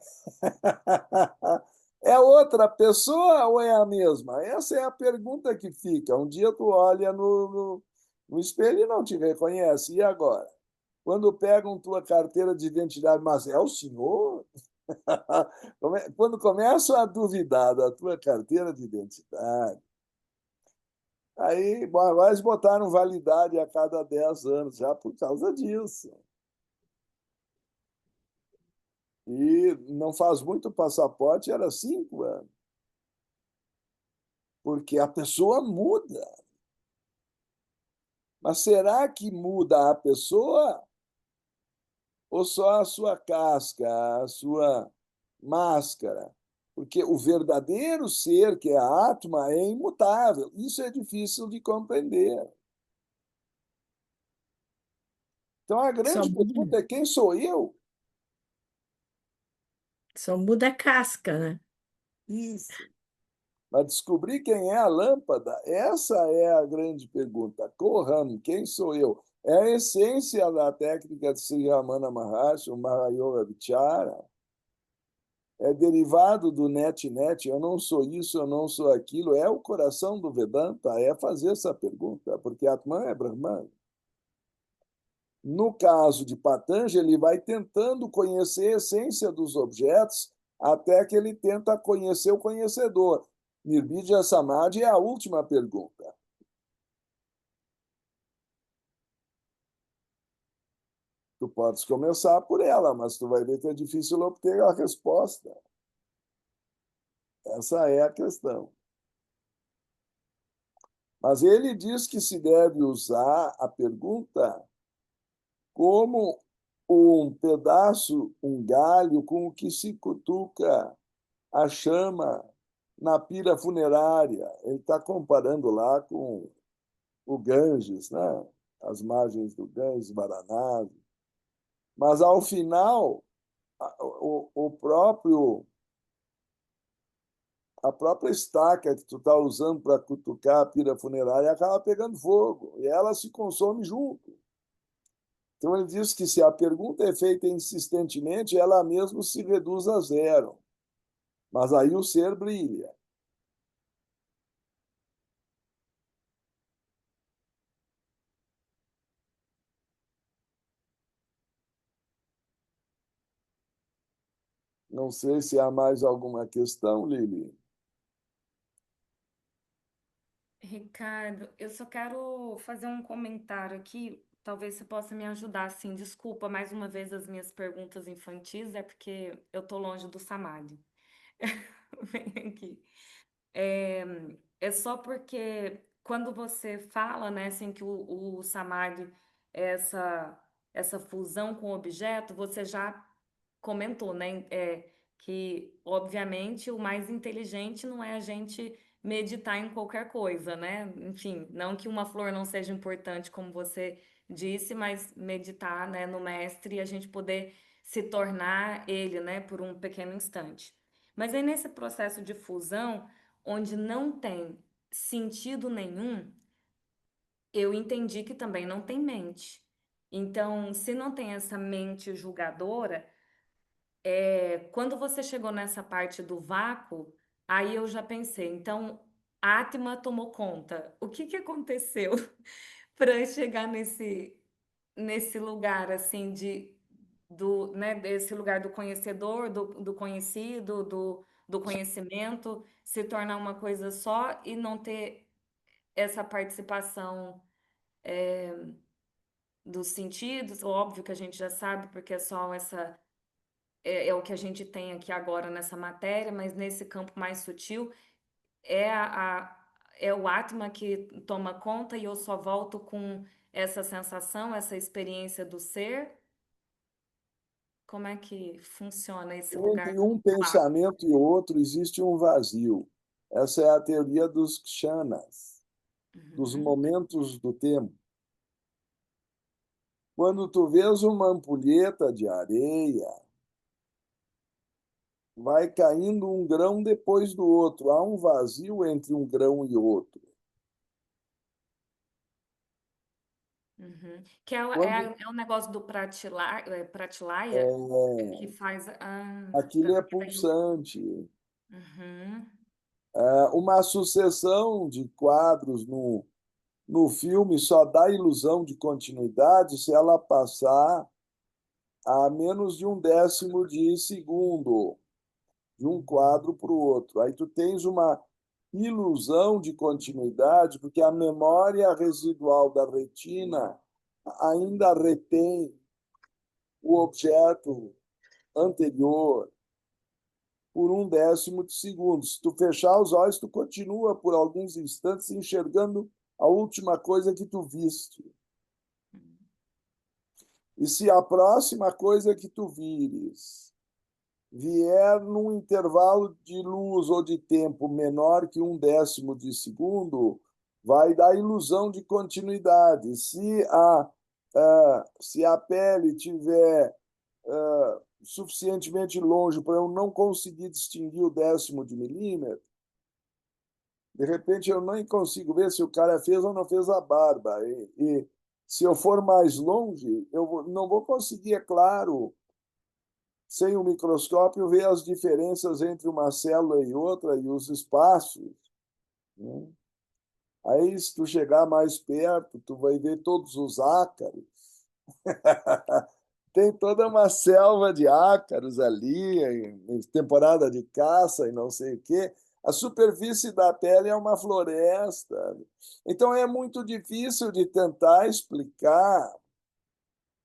é outra pessoa ou é a mesma? Essa é a pergunta que fica. Um dia tu olha no espelho e não te reconhece. E agora? Quando pegam tua carteira de identidade, mas é o senhor? Quando começam a duvidar da tua carteira de identidade, aí bom, agora eles botaram validade a cada 10 anos já por causa disso. E não faz muito o passaporte, era 5 anos. Porque a pessoa muda. Mas será que muda a pessoa ou só a sua casca, a sua máscara? Porque o verdadeiro ser, que é a Atma, é imutável. Isso é difícil de compreender. Então, a Só grande pergunta muda, é: quem sou eu? só muda a casca, né? Isso. Mas descobrir quem é a lâmpada, essa é a grande pergunta. Kohan, quem sou eu? É a essência da técnica de Sri Ramana Maharshi, o Mahayoga Vichara. É derivado do net-net, eu não sou isso, eu não sou aquilo. É o coração do Vedanta, é fazer essa pergunta, porque Atman é Brahman. No caso de Patanjali, ele vai tentando conhecer a essência dos objetos até que ele tenta conhecer o conhecedor. Nirbidya Samadhi é a última pergunta. Tu podes começar por ela, mas tu vai ver que é difícil obter a resposta. Essa é a questão. Mas ele diz que se deve usar a pergunta como um pedaço, um galho com o que se cutuca a chama na pira funerária. Ele está comparando lá com o Ganges, né? As margens do Ganges, Varanasi. Mas, ao final, o próprio, a própria estaca que tu está usando para cutucar a pira funerária acaba pegando fogo e ela se consome junto. Então, ele diz que se a pergunta é feita insistentemente, ela mesma se reduz a zero. Mas aí o ser brilha. Não sei se há mais alguma questão, Lili. Ricardo, eu só quero fazer um comentário aqui. Talvez você possa me ajudar, assim. Desculpa mais uma vez as minhas perguntas infantis, é porque eu tô longe do Samadhi. Vem aqui. É, é só porque quando você fala, né, assim, que o Samadhi é essa fusão com o objeto, você já comentou, né, que, obviamente, o mais inteligente não é a gente meditar em qualquer coisa, né? Enfim, não que uma flor não seja importante, como você disse, mas meditar, né, no mestre e a gente poder se tornar ele, né, por um pequeno instante. Mas aí nesse processo de fusão, onde não tem sentido nenhum, eu entendi que também não tem mente. Então, se não tem essa mente julgadora, quando você chegou nessa parte do vácuo, aí eu já pensei, então a Atma tomou conta. O que que aconteceu para chegar nesse lugar assim né, desse lugar do conhecedor, do conhecido, do conhecimento, se tornar uma coisa só e não ter essa participação dos sentidos? Óbvio que a gente já sabe, porque é só é o que a gente tem aqui agora nessa matéria, mas nesse campo mais sutil é é o Atma que toma conta e eu só volto com essa sensação, essa experiência do ser? Como é que funciona esse lugar Entre do um lá? pensamento e outro existe um vazio. Essa é a teoria dos kshanas, dos Uhum, momentos do tempo. Quando tu vês uma ampulheta de areia, vai caindo um grão depois do outro. Há um vazio entre um grão e outro. uhum. Que é, Quando é o negócio do Pratilaya que é, faz. aquilo é Tanto que daí pulsante, uhum, uma sucessão de quadros no filme só dá ilusão de continuidade se ela passar a menos de um décimo de segundo, de um quadro para o outro. Aí tu tens uma ilusão de continuidade, porque a memória residual da retina ainda retém o objeto anterior por um décimo de segundo. Se tu fechar os olhos, tu continua por alguns instantes enxergando a última coisa que tu viste. E se a próxima coisa que tu vires vier num intervalo de luz ou de tempo menor que um décimo de segundo, vai dar ilusão de continuidade. Se a pele tiver suficientemente longe para eu não conseguir distinguir o décimo de milímetro, de repente eu nem consigo ver se o cara fez ou não fez a barba. E se eu for mais longe, não vou conseguir, é claro, sem o microscópio, ver as diferenças entre uma célula e outra e os espaços, né? Aí, se tu chegar mais perto, tu vai ver todos os ácaros. Tem toda uma selva de ácaros ali, em temporada de caça e não sei o quê. A superfície da pele é uma floresta. Então, é muito difícil de tentar explicar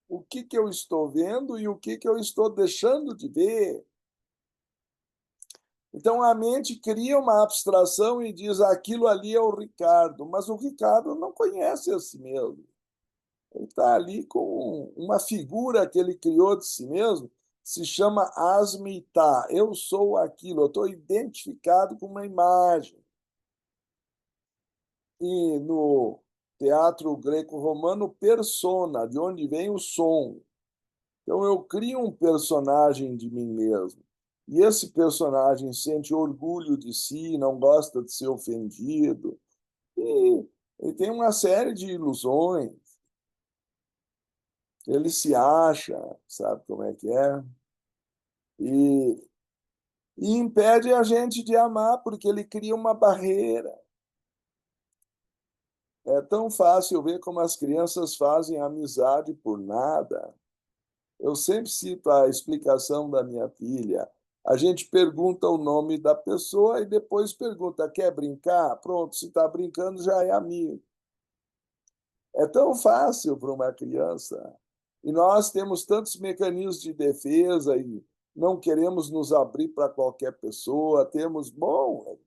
o que eu estou vendo e o que eu estou deixando de ver. Então a mente cria uma abstração e diz aquilo ali é o Ricardo, mas o Ricardo não conhece a si mesmo. Ele está ali com uma figura que ele criou de si mesmo, se chama Asmita. Eu sou aquilo, eu estou identificado com uma imagem. E no teatro greco-romano, persona, de onde vem o som. Então eu crio um personagem de mim mesmo. E esse personagem sente orgulho de si, não gosta de ser ofendido. E ele tem uma série de ilusões. Ele se acha, sabe como é que é? E, e impede a gente de amar, porque ele cria uma barreira. É tão fácil ver como as crianças fazem amizade por nada. Eu sempre cito a explicação da minha filha. A gente pergunta o nome da pessoa e depois pergunta: quer brincar? Pronto, se está brincando, já é amigo. É tão fácil para uma criança. E nós temos tantos mecanismos de defesa e não queremos nos abrir para qualquer pessoa. Temos, bom,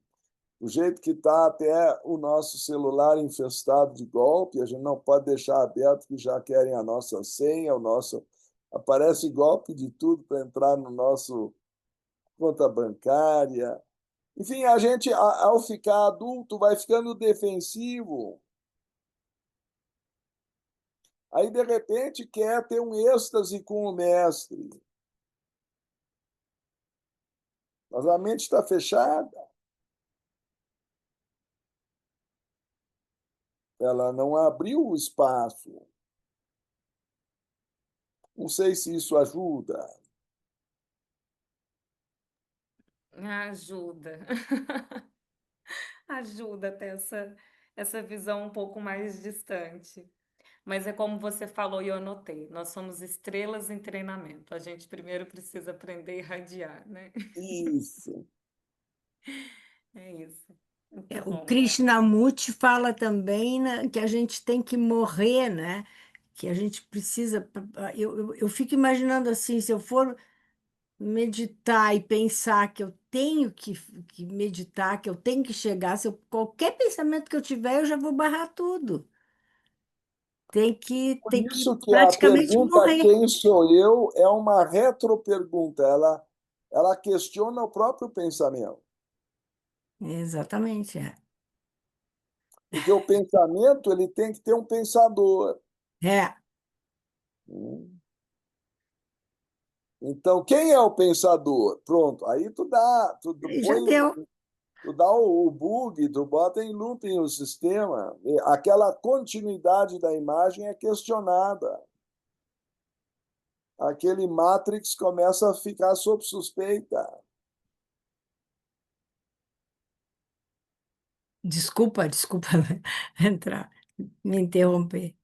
o jeito que está até o nosso celular infestado de golpe, a gente não pode deixar aberto que já querem a nossa senha, o nosso. Aparece golpe de tudo para entrar no nosso conta bancária. Enfim, a gente, ao ficar adulto, vai ficando defensivo. Aí, de repente, quer ter um êxtase com o mestre. Mas a mente está fechada. Ela não abriu o espaço. Não sei se isso ajuda. ajuda. Ajuda a ter essa visão um pouco mais distante. Mas é como você falou e eu anotei, nós somos estrelas em treinamento. A gente primeiro precisa aprender a irradiar, né? Isso. É isso. Muito O bom. Krishnamurti fala também, né, que a gente tem que morrer, né? Que a gente precisa. Eu fico imaginando assim, se eu for meditar e pensar que eu tenho que meditar, que eu tenho que chegar, se qualquer pensamento que eu tiver, eu já vou barrar tudo. Por tem que isso que a praticamente pergunta morrer. quem sou eu é uma retropergunta. Ela questiona o próprio pensamento. Exatamente, é. Porque o pensamento ele tem que ter um pensador. É, Então, quem é o pensador? Pronto, aí já deu. tu dá o bug, tu bota em looping o sistema. E aquela continuidade da imagem é questionada. Aquele Matrix começa a ficar sob suspeita. Desculpa, desculpa entrar, me interromper.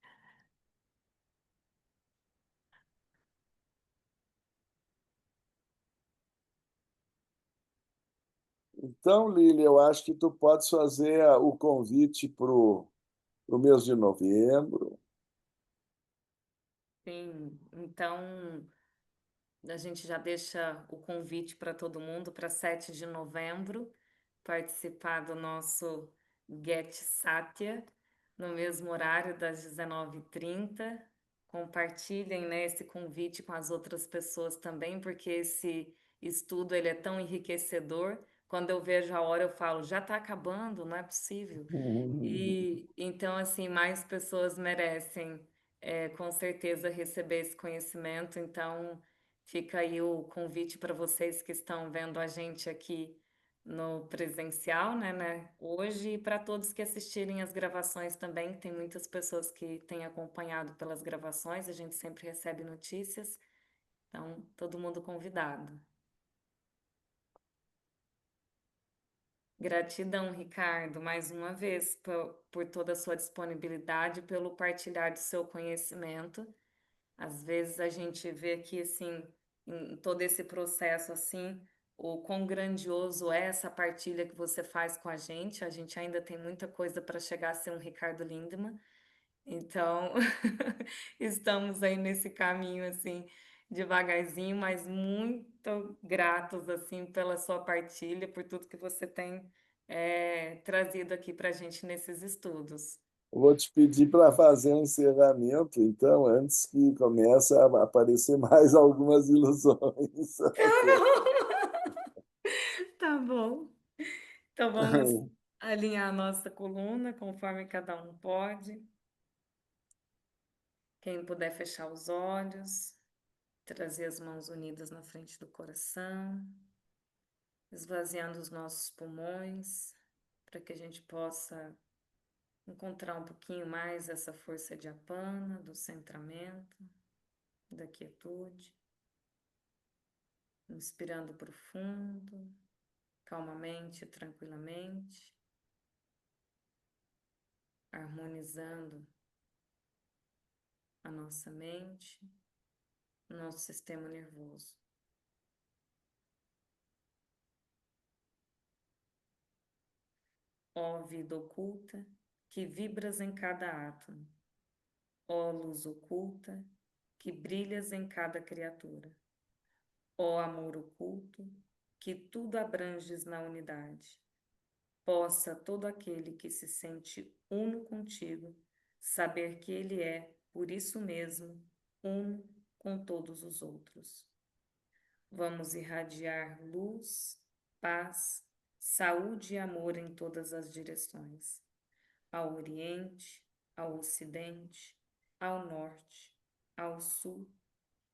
Então, Lili, eu acho que tu podes fazer o convite para o mês de novembro. Sim, então a gente já deixa o convite para todo mundo para 7 de novembro participar do nosso Get Satya no mesmo horário das 19h30. Compartilhem, né, esse convite com as outras pessoas também, porque esse estudo ele é tão enriquecedor. Quando eu vejo a hora, eu falo, já está acabando, não é possível. E então, assim, mais pessoas merecem, com certeza, receber esse conhecimento. Então, fica aí o convite para vocês que estão vendo a gente aqui no presencial, hoje, e para todos que assistirem as gravações também. Tem muitas pessoas que têm acompanhado pelas gravações, a gente sempre recebe notícias. Então, todo mundo convidado. Gratidão, Ricardo, mais uma vez por toda a sua disponibilidade, pelo partilhar do seu conhecimento. Às vezes a gente vê que, assim, em todo esse processo, assim, o quão grandioso é essa partilha que você faz com a gente. A gente ainda tem muita coisa para chegar a ser um Ricardo Lindemann. Então, estamos aí nesse caminho, assim, devagarzinho, mas muito gratos, assim, pela sua partilha, por tudo que você tem, trazido aqui para a gente nesses estudos. Vou te pedir para fazer um encerramento, então, antes que comece a aparecer mais algumas ilusões. Tá bom. Então vamos alinhar a nossa coluna conforme cada um pode. Quem puder fechar os olhos, trazer as mãos unidas na frente do coração, esvaziando os nossos pulmões, para que a gente possa encontrar um pouquinho mais essa força de apana, do centramento, da quietude. Inspirando profundo, calmamente, tranquilamente, harmonizando a nossa mente, o nosso sistema nervoso. Ó vida oculta, que vibras em cada átomo. Ó luz oculta, que brilhas em cada criatura. Ó amor oculto, que tudo abranges na unidade. Possa todo aquele que se sente uno contigo saber que ele é, por isso mesmo, uno com todos os outros. Vamos irradiar luz, paz, saúde e amor em todas as direções, ao Oriente, ao Ocidente, ao Norte, ao Sul,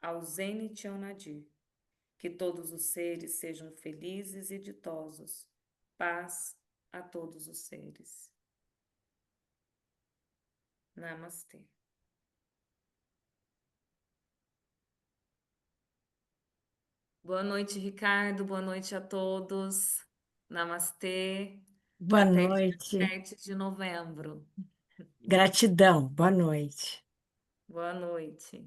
ao Zênite e ao Nadir. Que todos os seres sejam felizes e ditosos. Paz a todos os seres. Namastê. Boa noite, Ricardo. Boa noite a todos. Namastê. Boa Até dia noite. 7 de novembro. Gratidão. Boa noite. Boa noite.